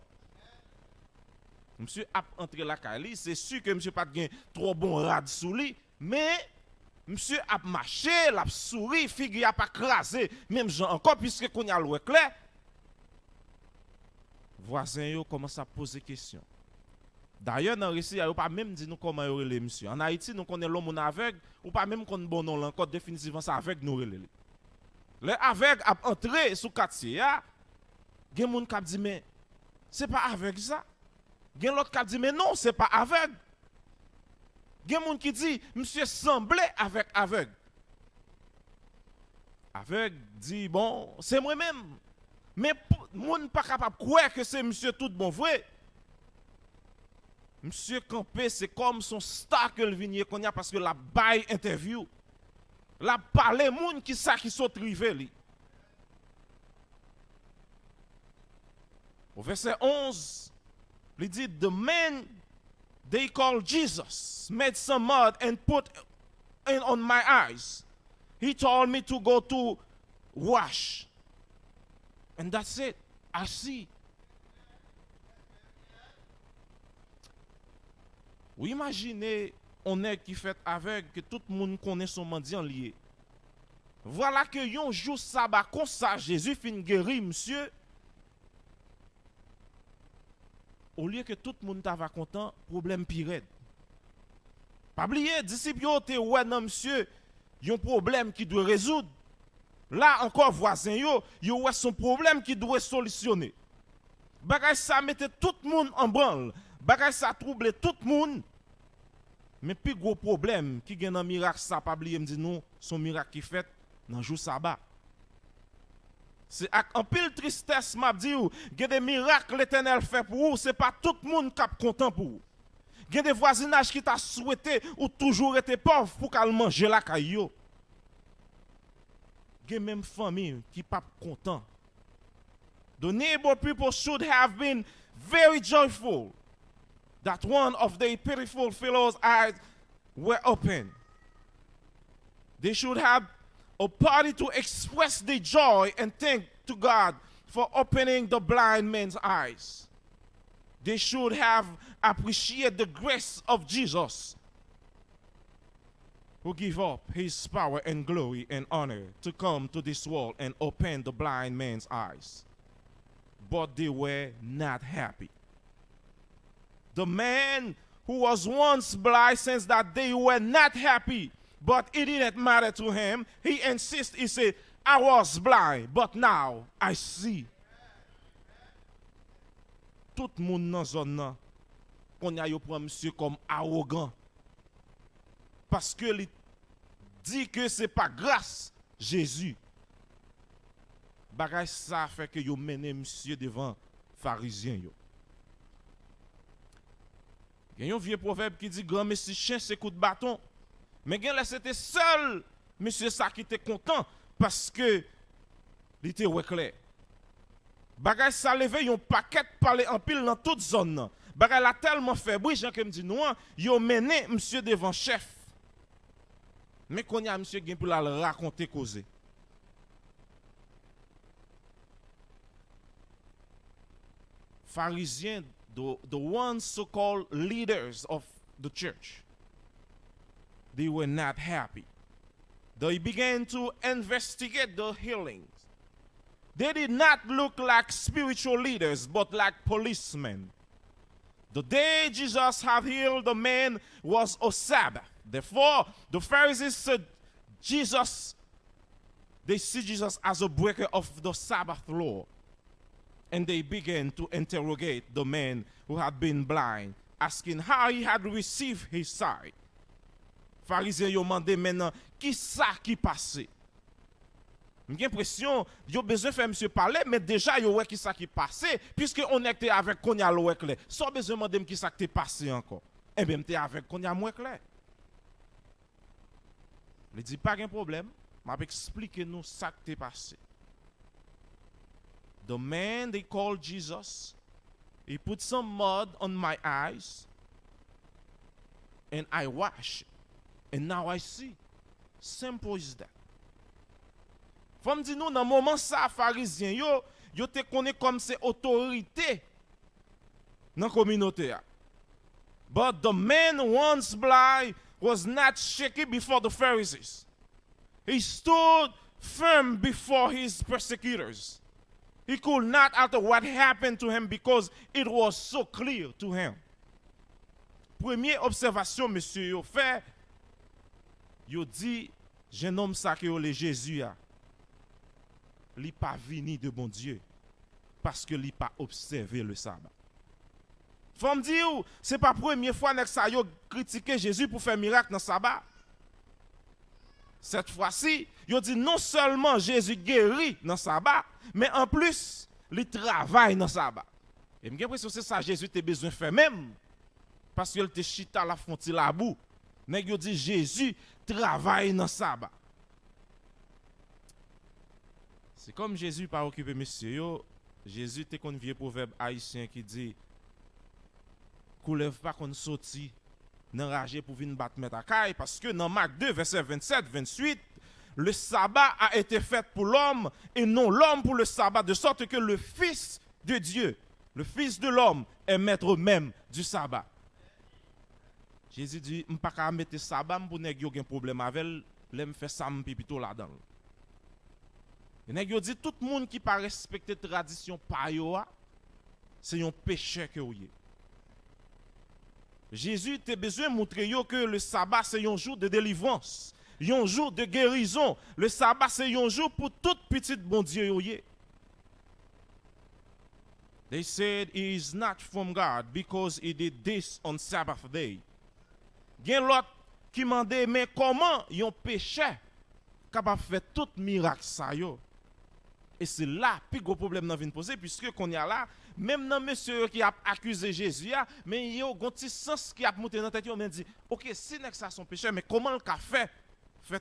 Monsieur a entré la Kaili, c'est sûr que monsieur pas gain trop bon rad sous lui mais monsieur a marché, l'a souri, figu a pas crasé, même gens encore puisque qu'on y a le clair. Voisin yo commence à poser question. D'ailleurs dans récit yo pas même dit nous comment yo relé monsieur. En Haïti nous connaît l'homme aveugle ou pas même qu'on bon nom encore définitivement ça aveugle nous relé. Les aveugles a entré sous quartier a gen moun k'ap dit mais c'est pas aveugle ça. Gen l'autre k'ap dit mais non, c'est pas aveugle. Gen moun qui dit monsieur semblait avec aveugle. Aveugle dit bon, c'est moi-même. Mais moun pas capable croire que c'est monsieur tout bon vrai. Monsieur Campé, c'est comme son star que le vignier qu'on y a parce que la bail interview. La parler moun qui ça qui sont rivé li. Au verset 11, il dit the man they call Jesus made some mud and put it on my eyes. He told me to go to wash. And that's it. I see. Vous imaginez, on est qui fait avec que tout le monde connaît son mendiant lié. Voilà que yon jour sabbat comme ça, Jésus fin guéri, monsieur. Au lieu que tout le monde va content, problème pire. Pas oublier, disciples te ouais non monsieur, un problème qui doit résoudre. Là encore voisin yo ouais son problème qui doit solutionner. Bagay ça mettait tout le monde en branle. Bagay ça trouble tout le monde. Mais plus gros problème qui gagne un miracle ça pas oublier me dit nous son miracle qui fait dans jour sabbat. C'est en pile tristesse m'a dit ou gagne des miracles l'Éternel fait pour vous, c'est pas tout le monde qui est content pour vous. Gagne des voisinages qui t'a souhaité ou toujours été pauvre pour qu'elle mange la caillou. Gagne même famille qui pas content. The neighbor people should have been very joyful that one of their pitiful fellows' eyes were open. They should have a party to express their joy and thank to God for opening the blind man's eyes. They should have appreciated the grace of Jesus, who gave up his power and glory and honor to come to this world and open the blind man's eyes. But they were not happy. The man who was once blind says that they were not happy, but it didn't matter to him. He insists, he said, I was blind, but now I see. Tout le monde dans zone nan, qu'on a yo prend monsieur comme arrogant. Parce que il dit que c'est pas grâce Jésus. Bagay ça fait que yo mené monsieur devant pharisien yo. Il y a un vieux proverbe qui dit grand monsieur chien c'est coup de bâton. Mais là c'était seul monsieur ça qui était content parce que il était clair. Bagay ça levé yon paquet parler en pile dans toute zone nan. Bagay la tellement fait bruit Jean que me dit non, yo mené monsieur devant chef. Mais qu'on y a monsieur gen pour la raconter causer. Pharisiens, the ones so-called leaders of the church, they were not happy. They began to investigate the healings. They did not look like spiritual leaders, but like policemen. The day Jesus had healed the man was a Sabbath. Therefore, the Pharisees said, they see Jesus as a breaker of the Sabbath law. And they began to interrogate the man who had been blind, asking how he had received his sight. Pharisiens ont demandé maintenant, qui ça qui passé? J'ai l'impression, yo besoin faire monsieur parler, mais déjà yo ouais qui ça qui passé, puisque on était avec qu'on y a l'oué clair. Sans besoin demander qui ça qui passé encore. Eh bien, t'es avec qu'on y a moins clair. Il dit pas de problème, m'a expliqué nous ça qui t'est passé. The man they called Jesus, he put some mud on my eyes, and I wash, and now I see. Simple as that. Femme dit nous dans moment ça pharisien yo te connaît comme c'est autorité dans communauté. But the man once blind was not shaky before the Pharisees. He stood firm before his persecutors. He could not alter what happened to him because it was so clear to him. Première observation, monsieur, yo fait, yo dit, jeune homme ça que le Jésus a, li pas vini de bon Dieu parce que li pas observé le sabbat. Faut me dire, c'est pas première fois que ça yo critiqué Jésus pour faire miracle dans le sabbat. Cette fois-ci, yo dit non seulement Jésus guérit dans le sabbat, mais en plus, il travaille dans le sabbat. Et j'ai l'impression que c'est ça Jésus a besoin de faire même. Parce qu'il te chita la fonti la boue. Mais il dit Jésus travaille dans le sabbat. C'est comme Jésus pas occupé monsieur. Jésus te kon vieux proverbe haïtien qui dit coulève pas qu'on sorti n'enragé pour venir battre mettre à caille parce que dans Marc 2 verset 27-28 le sabbat a été fait pour l'homme et non l'homme pour le sabbat, de sorte que le Fils de Dieu, le Fils de l'homme, est maître même du sabbat. Jésus dit, je ne peux pas mettre le sabbat pour ne pas problème avec elle, je vais faire ça plutôt là-dedans. Et dit, tout le monde qui ne respecte la tradition par yo, c'est un péché que vous avez. Jésus a besoin de montrer que le sabbat c'est un jour de délivrance. un jour de guérison. Le sabbat, c'est un jour pour toute petite bon Dieu. They said he is not from God because he did this on Sabbath day. Gen l'autre qui m'a dit, mais comment yon péché capable de faire tout miracle ça yo? Et c'est là, puis gros problème nan vient poser, puisque qu'on y a là, même dans monsieur qui a accusé Jésus, mais il y a un petit sens qui a monté dans la tête, il a dit, ok, si n'est que ça son péché, mais comment le a fait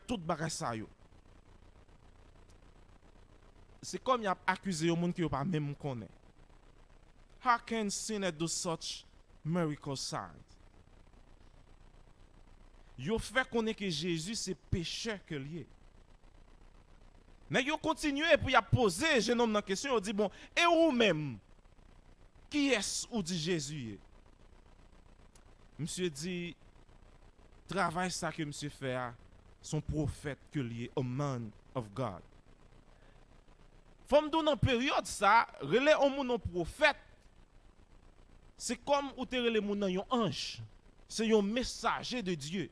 tout bagage ça yo? C'est comme il a accusé au monde qui n'a pas même connaît. How can sinner do such miracle signs? Yo fait connaître que Jésus c'est pécheur que lié. Mais yo continué pour y a posé jeune homme dans question, yo dit bon, et ou même qui est-ce ou dit Jésus? Monsieur dit travail ça que monsieur fait son prophète que lié, a man of God. Femme dans période ça, relais au monde prophète. C'est comme ou te relais moun un ange. C'est un messager de Dieu.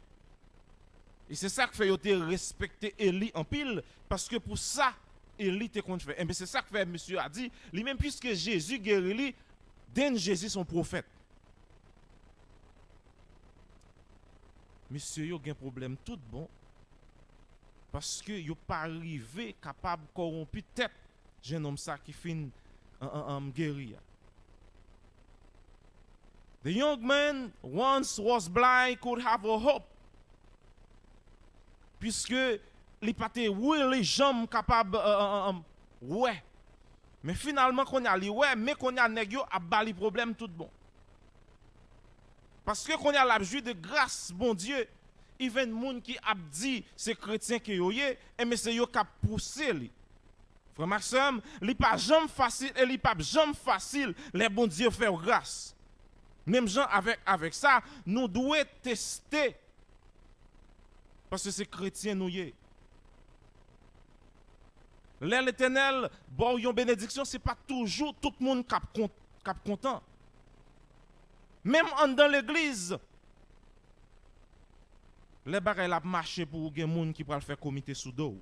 Et c'est ça qui fait que respecter Élie en pile, parce que pour ça, Élie te compte fait. Et c'est ça que fait monsieur a dit, lui-même puisque Jésus guérit lui, donne Jésus son prophète. Monsieur yo gen problème tout bon, parce que yo pas arrivé capable corrompu tête jeune homme ça qui fin guérir. The young man once was blind could have a hope. Puisque les paté les jambes capables ouais. Mais finalement qu'on a li ouais, mais qu'on a nèg yo a bali problème tout bon. Parce que qu'on a l'abjou de grâce bon Dieu, even moun qui a dit c'est chrétien que yo yé, et mais c'est yo qui a poussé li. Frère Maxime, li pas jambe facile et li pas jambe facile les bon Dieu faire grâce. Même gens avec ça, nous devons tester. Parce que c'est chrétien nous y. L'Éternel, bon, yon bénédiction, ce n'est pas toujours tout le monde qui est content. Même dans l'église, les bagages la marché pour les gens qui peuvent faire comité sous dos.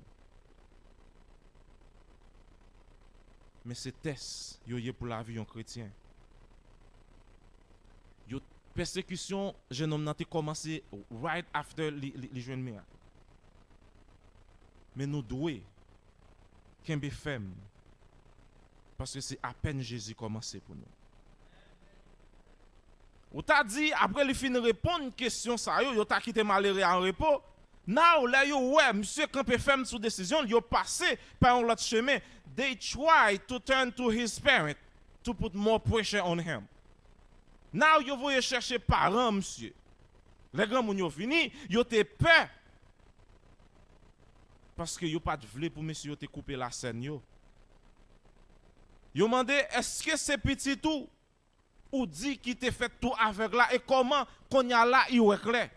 Mais c'est test, yo pour la vie d'un chrétien. Persécution, jeune homme n'a commencé right after les jeunes miracle. Mais nous devons qu'embe femme parce que c'est à peine Jésus commencé pour nous. Ou t'a dit après il fin répondre une question ça yo t'a quitté malheureux en repos. Now là yo ouais monsieur campé femme sous décision, yo passé par un autre chemin. They try to turn to his parent to put more pressure on him. Now, yo voye chercher parents, monsieur. Les grands moun yo fini, yo te peur. Parce que yo pas de vle pour monsieur yo te couper la scène yo. Yo mandé, est-ce que c'est petit tout? Ou dit qui te fait tout avec là et comment qu'on y a là, il est clair.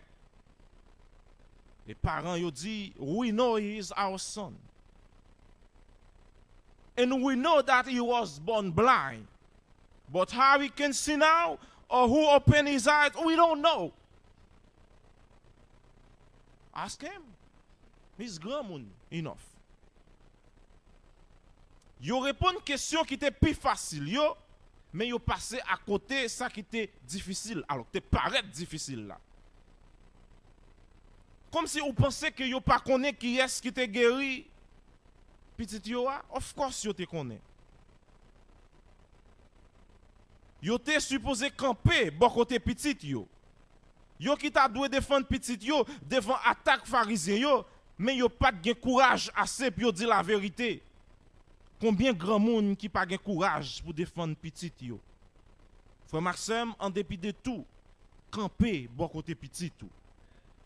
Les parents yo dit, we know he is our son. And we know that he was born blind. But how he can see now, or who opened his eyes, we don't know. Ask him. He's grown enough. Yo répond une question qui était plus facile, yo, mais yo passé à côté ça qui était difficile, alors que te paraît difficile là. Comme si vous pensez que yo pas connaît qui est-ce qui te guéri, petit yo, of course yo te connaît. Yo te supposé camper bon côté petit yo. Yo qui t'a doué défendre petit yo devant attaque pharisien yo, mais yo pas de courage assez pour dire la vérité. Combien grand monde qui pas de courage pour défendre petit yo. Frère Maxime, en dépit de tout, camper bon côté petit tout.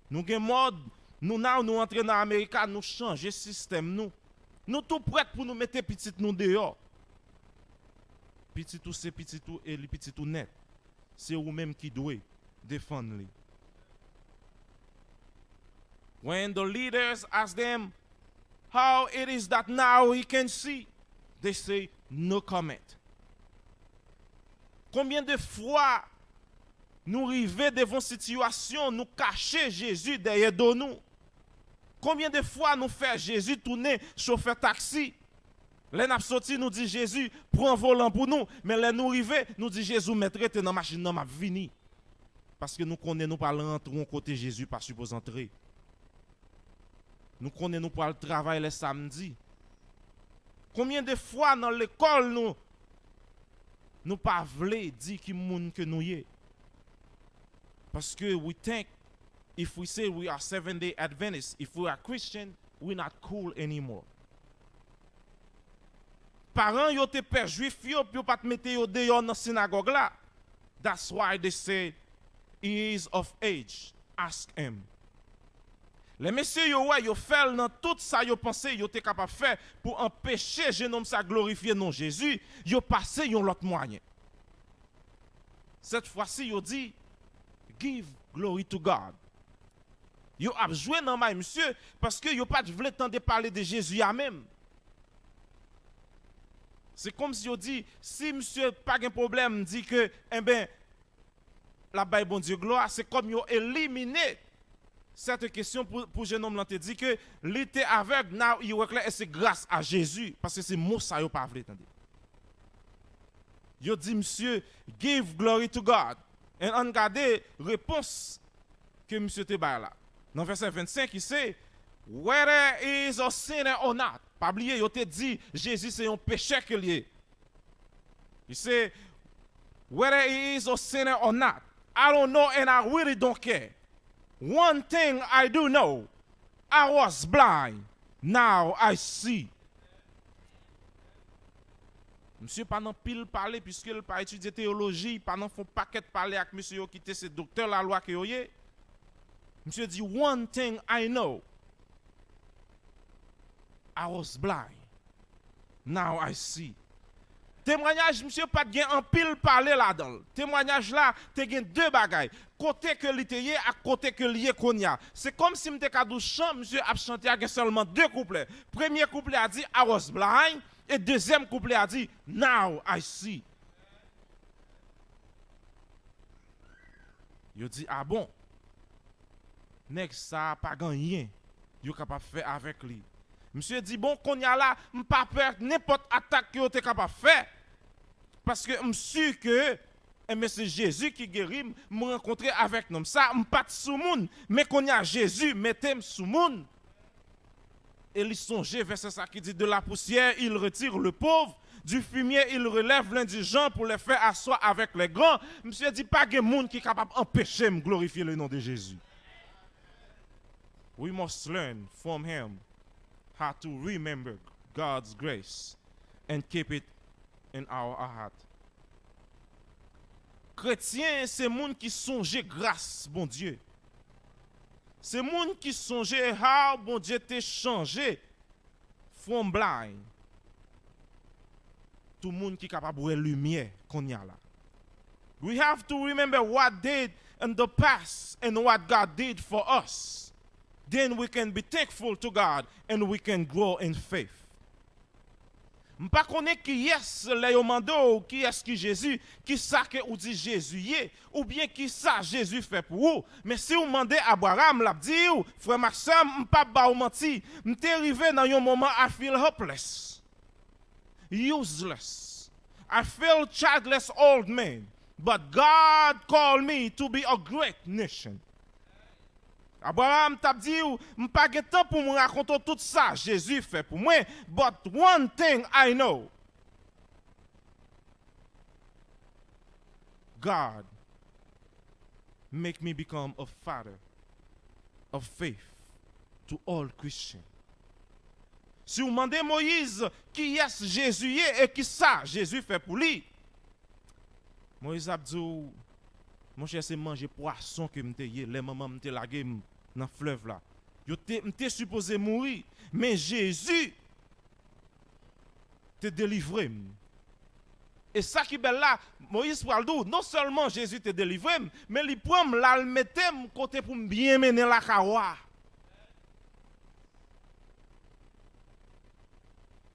Nous gen mode, nous entrer dans l'Amérique, nous changer système nous. Nous tout prêts pour nous mettre petit nous dehors. Petit tout c'est petit tout et les petit tout net. C'est vous-même qui doit défendre les. When the leaders ask them how it is that now he can see, they say no comment. Combien de fois nous arrivons devant une situation, nous cacher Jésus derrière nous? Combien de fois nous fait Jésus tourner chauffeur taxi? Les n'a sorti nous dit Jésus prend volant pour nous, mais les nous arriver nous dit Jésus mettre dans la machine non m'a vini. Parce que nous connaissons nous pas rentrer côté Jésus pas supposé entrer. Nous connaissons nous pas le travail les samedis. Combien de fois dans l'école nous pas voulons dire qui moun que nous y. Parce que we think if we say we are 7-day Adventists, if we are Christian, we're not cool anymore. Parents yo te père juif yo pas te mettre yo dehors dans synagogue là. That's why they say he is of age. Ask him. Les messieurs yo fait dans tout ça yo pensé yo te capable faire pour empêcher jeune homme ça glorifier non Jésus, yo passé yon l'autre moyen. Cette fois-ci yo dit give glory to God. Yo a joué dans ma monsieur parce que yo pas voulu tendre parler de Jésus à même. C'est comme si on dit, si monsieur pas de problème, dit que, eh ben, la baille bon Dieu gloire, c'est comme yo éliminé cette question pour jeune homme là te dit que l'été aveugle, now il reclare et c'est grâce à Jésus, parce que c'est mot ça yo pas voulu entendre. Yo dit monsieur, give glory to God. Et on regarde réponse que monsieur te baille là. Dans verset 25, il sait, whether is a sinner or not. Pas oublier, yo te dit, Jésus c'est un pécheur que lié. Il sait, whether he is a sinner or not, I don't know and I really don't care. One thing I do know, I was blind, now I see. Monsieur pas nan pile parler puisque il pas étudier théologie, pas nan font paquet parler avec monsieur yo qui était ce docteur la loi que yo yé. Monsieur dit one thing I know. I was blind. Now I see. Témoignage, monsieur, pas de en pile parler là-dedans. Témoignage là, te gen deux bagailles. Côté que li te yé, à côté que li konya. C'est comme si m'te kadou chant, monsieur a chanté avec seulement deux couplets. Premier couplet a dit I was blind et deuxième couplet a dit Now I see. Yo dit ah bon. Next ça pas gagné. Yo capable faire avec lui. Monsieur dit bon qu'on y a là, m'pas peur n'importe attaque que vous êtes capable de faire. Parce que monsieur que c'est Jésus qui guérit, me rencontrer avec nous. Ça m'pas sous moun, mais qu'on y a Jésus, mettez-moi sous moun. Et il songe verset ça qui dit de la poussière, il retire le pauvre, du fumier, il relève l'indigent pour le faire asseoir avec les grands. Monsieur dit pas de monde qui est capable d'empêcher de glorifier le nom de Jésus. We must learn from him how to remember God's grace and keep it in our heart. Chrétien, c'est monde qui songe grâce, bon Dieu. C'est monde qui songe how bon Dieu t'a changé from blind. Tout monde qui est capable de lumière qu'on y a là. We have to remember what did in the past and what God did for us. Then we can be thankful to God and we can grow in faith. M'pas connaît qui est les mando qui est qui Jésus qui ça que ou dit Jésus yé ou bien qui ça Jésus fait pour vous mais si vous demandez Abraham l'a dit frère Maxime m'pas ba ou menti m'te arrivé dans un moment I feel hopeless useless I feel childless old man but God called me to be a great nation. Abraham t'a dit, m'pas gen temps pour me raconter tout ça, Jésus fait pour moi, but one thing I know. God make me become a father of faith to all Christians. Si vous demandez Moïse qui est Jésus et qui ça Jésus fait pour lui, Moïse a dit, mon cher c'est manger poisson que m'te yé, les mamans m'te lagé dans fleuve là. Yo m'te supposé mourir, mais Jésus te délivré. Et ça qui belle là, Moïse parle d'où? Non seulement Jésus te délivré, mais il prend là le mettre côté pour bien mener la kawa.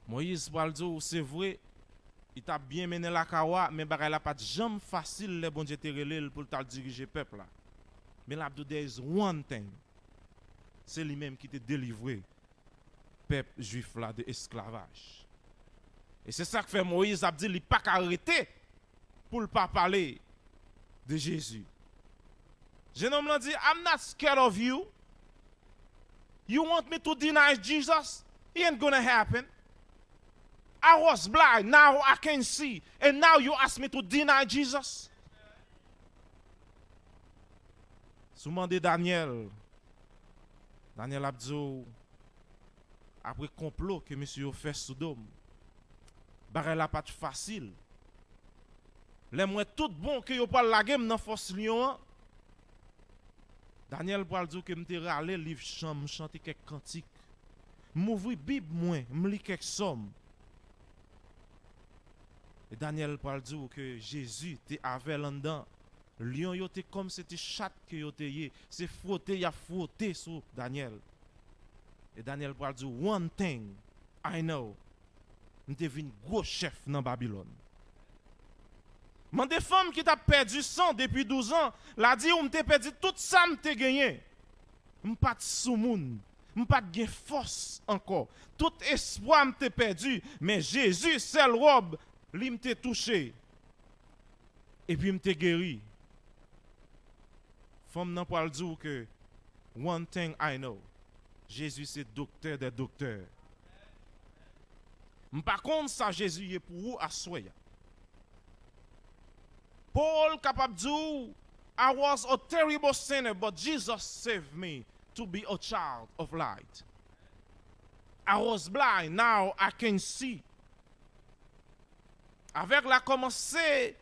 Moïse parle d'où, c'est vrai. Il t'a bien mené la kawa, mais bagay la pas de jambe facile les bon Dieu te relève pour t'a diriger peuple là. Mais là there is one thing. c'est lui-même qui t'a délivré peuple juif là de esclavage. Et c'est ça que fait Moïse a dit il pas arrêter pour ne pas parler de Jésus. Jeune homme l'a dit, I'm not scared of you. You want me to deny Jesus? It ain't gonna happen. I was blind, now I can see. And now you ask me to deny Jesus? Souvent de Daniel a dit, après complot que monsieur fait Sodome, barre la pas facile. Les moins tout bon que yo pas la game dans force lion. Daniel parle dire que m'te râler livre chant chanter quelques cantiques. M'ouvrir Bible moins, m'li quelques sommes. Et Daniel parle dire que Jésus te avait là-dedans. Lion yo te comme c'était chat que yo te yé, c'est frotté, y a frotté sur Daniel. Et Daniel parle dire one thing I know. M'te vinn gros chef dans Babylone. Mon des femmes qui t'a perdu sang depuis 12 ans, l'a dit ou m'te perdu tout ça m'te gagné. M'pas de soumoun, m'pas de gain force encore. Tout espoir m'te perdu, mais Jésus seul robe, li m'te touché. Et puis m'te guéri. Femme nan pral dire que one thing I know. Jésus c'est docteur des docteurs. Par contre ça Jésus est pour vous à soya. Paul capable de dire, I was a terrible sinner, but Jesus saved me to be a child of light. I was blind, now I can see. Avec la commencée,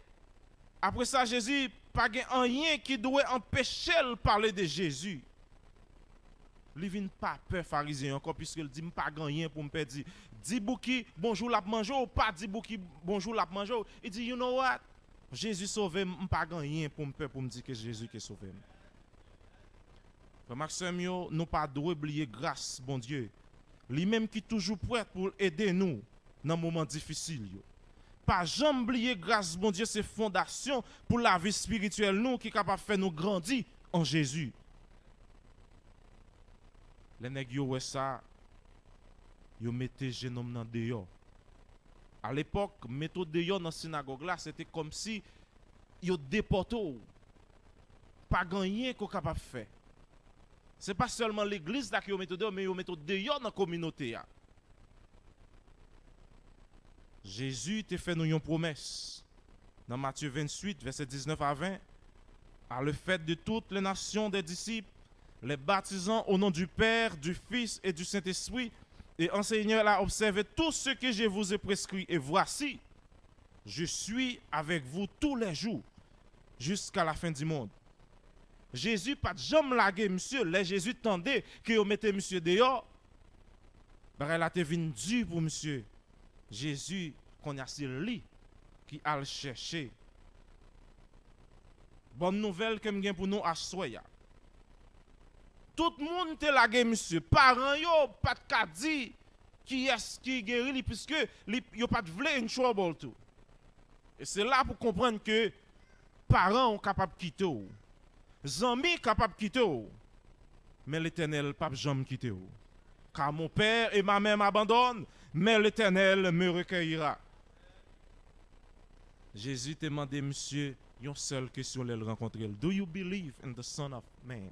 après ça, Jésus, pas rien qui doit empêcher de parler de Jésus. Il vient pas peur pharisien encore, puisqu'il dit, pas rien pour me perdre. Dis bouki, bonjour la manger, ou pas dis bouki, bonjour la manger. Il dit, you know what? Jésus sauvé, je pas rien pour me dire que Jésus qui est sauvé. Maxime, nous pas oublier grâce, bon Dieu. Lui-même qui est toujours prêt pour aider nous dans les moments difficiles. Pas jamais oublier grâce, bon Dieu, c'est fondation pour la vie spirituelle nous qui est capable de faire nous grandir en Jésus. Les nègres yo ça, yo mettez jeune homme dans dehors. À l'époque, méthode dehors dans la synagogue là, c'était comme si yo déporté pas gagné qu'on capable faire. C'est pas seulement l'église là qui yo méthode dehors, mais yo méthode dehors dans la communauté. Jésus t'a fait nous une promesse. Dans Matthieu 28, verset 19 à 20, à le fait de toutes les nations des disciples, les baptisant au nom du Père, du Fils et du Saint-Esprit, et enseignez-leur à observer tout ce que je vous ai prescrit. Et voici, je suis avec vous tous les jours, jusqu'à la fin du monde. Jésus pas de jamais lagué, monsieur. Les Jésus tendait que vous mettez monsieur dehors. Ben, elle a été venu dur pour monsieur. Jésus, qu'on a sur lui, qui a le chercher. Bonne nouvelle que m'gain pour nous à soya. Tout le monde te lagué, monsieur. Parents yo pas de ka di qui est qui guéri puisque yo pas de vle in trouble tout. Et c'est là pour comprendre que parents sont capables de quitter. Amis capables de quitter. Mais l'Éternel pas jamais quitter. Car mon père et ma mère m'abandonnent, mais l'Éternel me recueillera. Jésus te demandé, monsieur, une seule question le rencontrer. Do you believe in the Son of Man?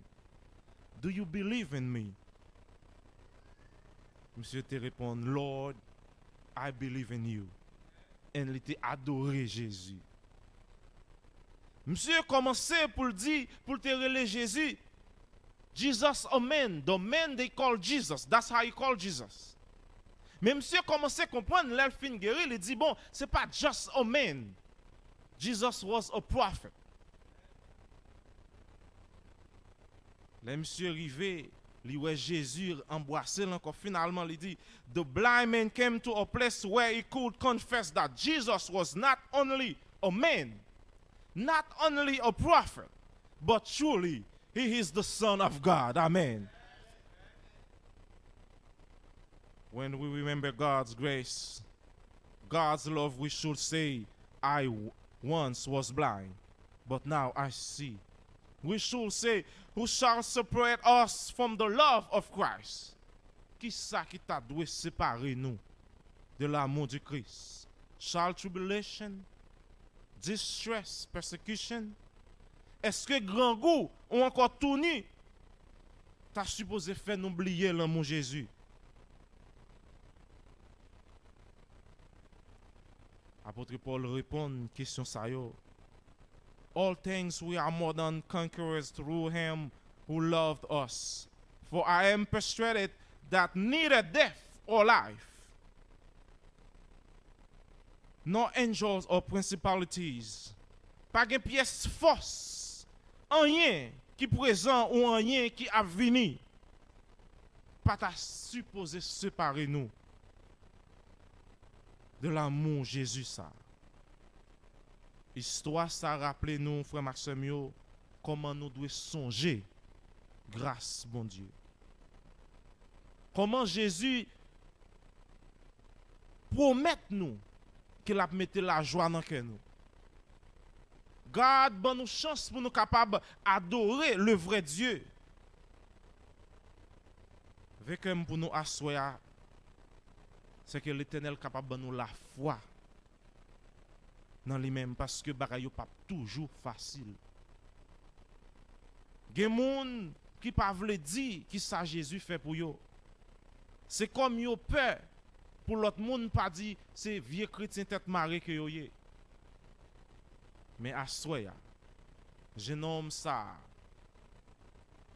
Do you believe in me? Monsieur te répond, Lord, I believe in you. Et il était adoré Jésus. Monsieur commençait pour le dire, pour te relayer Jésus. Jesus a man. The man they call Jesus. That's how you call Jesus. Mais monsieur commençait à comprendre, l'elfin guéri, il dit, bon, c'est pas just a man. Jesus was a prophet. Le monsieur arrivé, lui voit Jésus embrassé encore finalement, il dit, the blind man came to a place where he could confess that Jesus was not only a man, not only a prophet, but truly he is the Son of God. Amen. When we remember God's grace, God's love, we should say, I once was blind, but now I see. We should say, who shall separate us from the love of Christ? Qui ça qui t'a dû séparer nous de l'amour du Christ? Shall tribulation, distress, persecution? Est-ce que grand goût ou encore tout nu t'as supposé faire nous oublier l'amour Jésus? Apôtre Paul répond question ça yo. All things we are more than conquerors through him who loved us. For I am persuaded that neither death or life, nor angels or principalities, pas de pièce force, rien qui présent ou rien qui a venu, pas ta supposé séparer nous de l'amour Jésus ça. Histoire ça rappelle nous, frère Maxime, comment nous devons songer grâce, bon Dieu. Comment Jésus promet nous qu'il a mis la joie dans cœur nous. Garde bonne nous chance pour nous capables d'adorer le vrai Dieu. Avec pour nous asseoir, c'est que l'Éternel est capable de nous la foi dans lui-même parce que bagaille pas toujours facile. Gen moun qui pas veut dire qui ça Jésus fait pour yo. C'est comme yo peur pour l'autre monde pas dire c'est vieux chrétien tête marée que yo yé. Mais à soya, jeune homme ça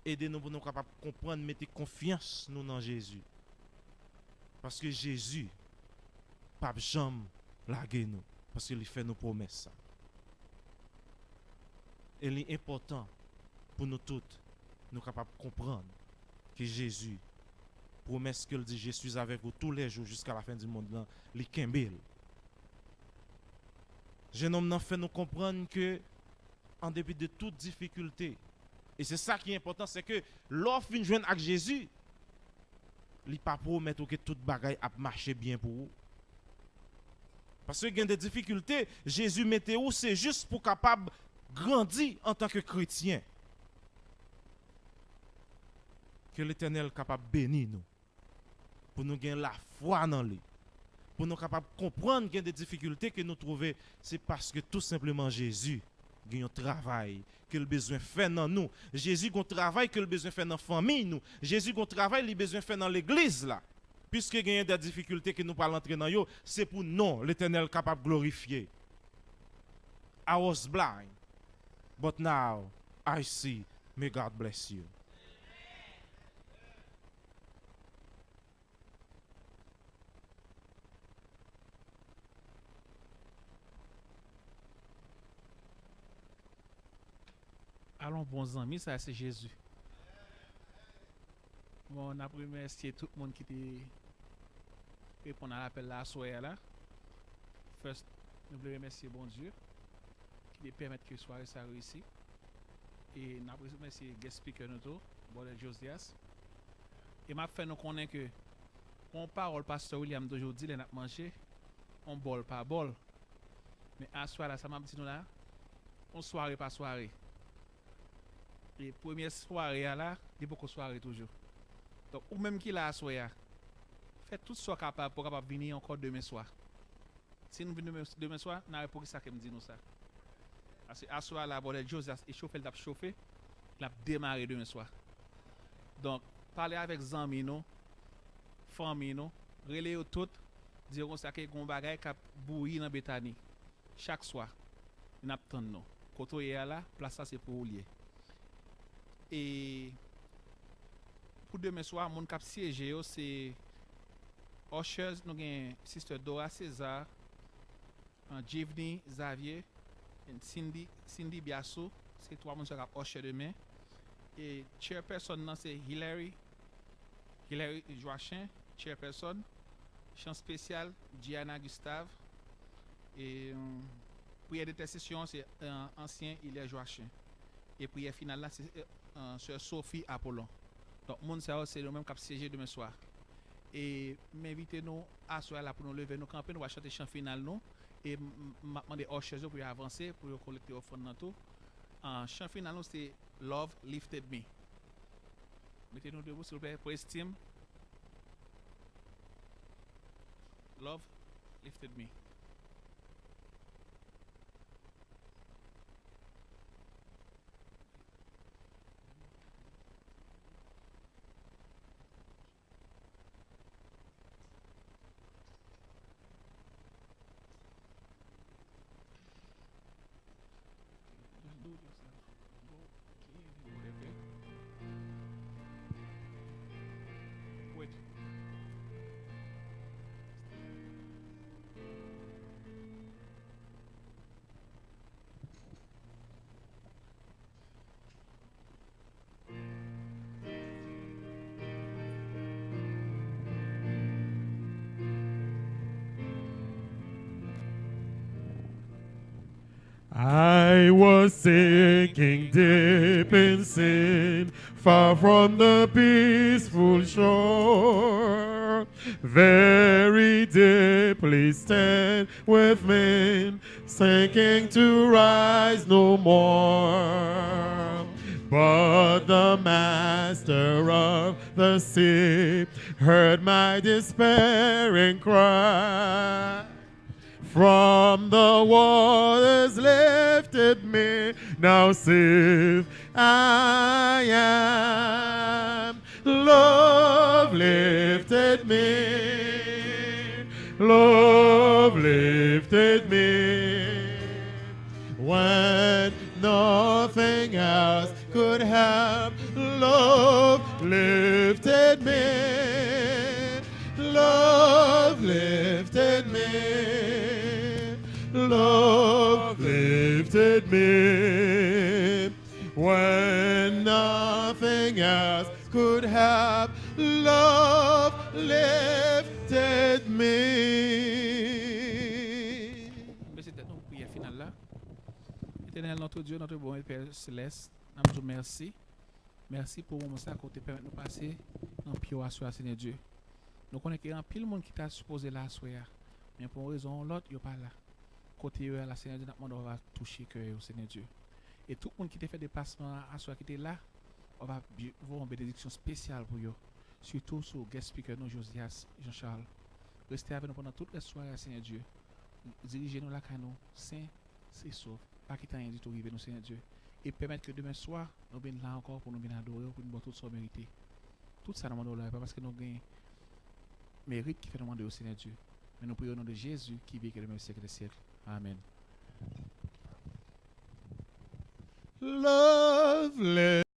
aider nous pour nous capable comprendre mettre confiance nous dans Jésus. Parce que Jésus pas jamais larguer nous parce qu'il fait nos promesses. Et il est important pour nous toutes nous capables de comprendre que Jésus promesse qu'il dit je suis avec vous tous les jours jusqu'à la fin du monde là, li kembel. Jeune homme nan fait nous comprendre que en dépit de toute difficulté, et c'est ça qui est important, c'est que l'offre vient joindre avec Jésus, il pas promettre que toute bagaille a marché bien pour vous. Parce que il y a des difficultés, Jésus mettait où c'est juste pour capable grandir en tant que chrétien. Que l'Éternel est capable de bénir nous. Pour nous gagner la foi dans lui. Pour nous capable de comprendre qu'il y a des difficultés que nous trouvons, c'est parce que tout simplement Jésus a un travail que le besoin fait dans nous. Jésus a un travail que le besoin fait dans la famille nous. Jésus a un travail que le besoin fait dans l'église là. Puisque il y a des difficultés que nous parlons entrer dans yo, c'est pour nous l'Éternel capable de glorifier. I was blind, but now I see. May God bless you. Allons, bons amis, ça c'est Jésus. Bon, on a remercié tout le monde qui répond à l'appel là, soirée là. First, nous voulons remercier bon Dieu qui permet que la soirée ça réussit. Et nous voulons remercier le guest speaker nous, Brother Josias. Et m'a fait nous connaître que on parle pasteur William d'aujourd'hui, il a mangé, on bol par bol. Mais à soirée là, ça m'a dit nous là, on soirée par soirée. Et première soirée là, il y a beaucoup de soirées toujours. Donc, ou même qui l'a soirée, faites tout ce soit capable pour capable venir encore demain soir. Si nous venons demain soir, nous n'avons pas ça qui me dit nous ça. Parce que à soir là, Brother Joseph, il chauffe, il a chauffé, il a démarré demain soir. Donc, parler avec amis nous, famille nous, relayer tout, dire qu'on sait qu'on bagaille qui bouilli dans Bethany. Chaque soir, nous attendons nous. Quand on est là, place ça c'est pour lier. Et pour demain soir, mon cap siège c'est Ushers, nous avons Sister Dora César, Jivni Xavier, et Cindy Biasso, c'est trois personnes qui ont Usher demain. Et chairperson c'est Hilary Joachim, chairperson, chant spécial Diana Gustave et prière d'intercession c'est ancien Hilaire Joachim. Et prière finale là c'est Sœur Sophie Apollon. Donc monde ça c'est le même cap siège demain soir. Et m'invitez nous à soir là pour nous lever nous camper, nous va chanter chant final nous et m'a demandé aux chers pour avancer pour collecter offrande dans tout. En chant final nous c'est Love lifted me. Mettez-nous debout, s'il vous plaît, pour estime. Love lifted me. Just do it yourself. Go, okay. Wait. I was sinking deep in sin, far from the peaceful shore. Very deeply stand with men, sinking to rise no more. But the master of the sea heard my despairing cry. From the waters lifted me, now safe I am. Love lifted me, love lifted me. When nothing else could help, love lifted me, love lifted me. Love lifted me when nothing else could help. Love lifted me. Baissez tête, nous prière finale là. Éternel, notre Dieu, notre bon Père céleste, nous vous merci. Merci pour le moment ça que tu permet de nous passer dans le pied à soi, Seigneur Dieu. Nous connaissons qu'il y a un pile monde qui t'a supposé là à soi. Mais pour une raison ou l'autre, il n'y a pas là. Côté là, Seigneur Dieu, nous va toucher cœur, Seigneur Dieu. Et tout le monde qui t'a fait déplacement à soi, qui était là, on va avoir une bénédiction spéciale pour eux. Surtout sur le guest speaker, nous, Josias, Jean-Charles. Restez avec nous pendant toute la soirée, Seigneur Dieu. Dirigez-nous là, car nous, saint, c'est sauf. Pas quitter rien du tout, arriver nous, Seigneur Dieu. Et permettre que demain soir, nous venons là encore pour nous bien adorer, pour nous voir tout ça mérité. Tout ça, nous demandons là, pas parce que nous gagnons mérite qui fait demander au Seigneur Dieu. Mais nous prions au nom de Jésus qui vit que le même siècle des siècles. Amen. Love lifted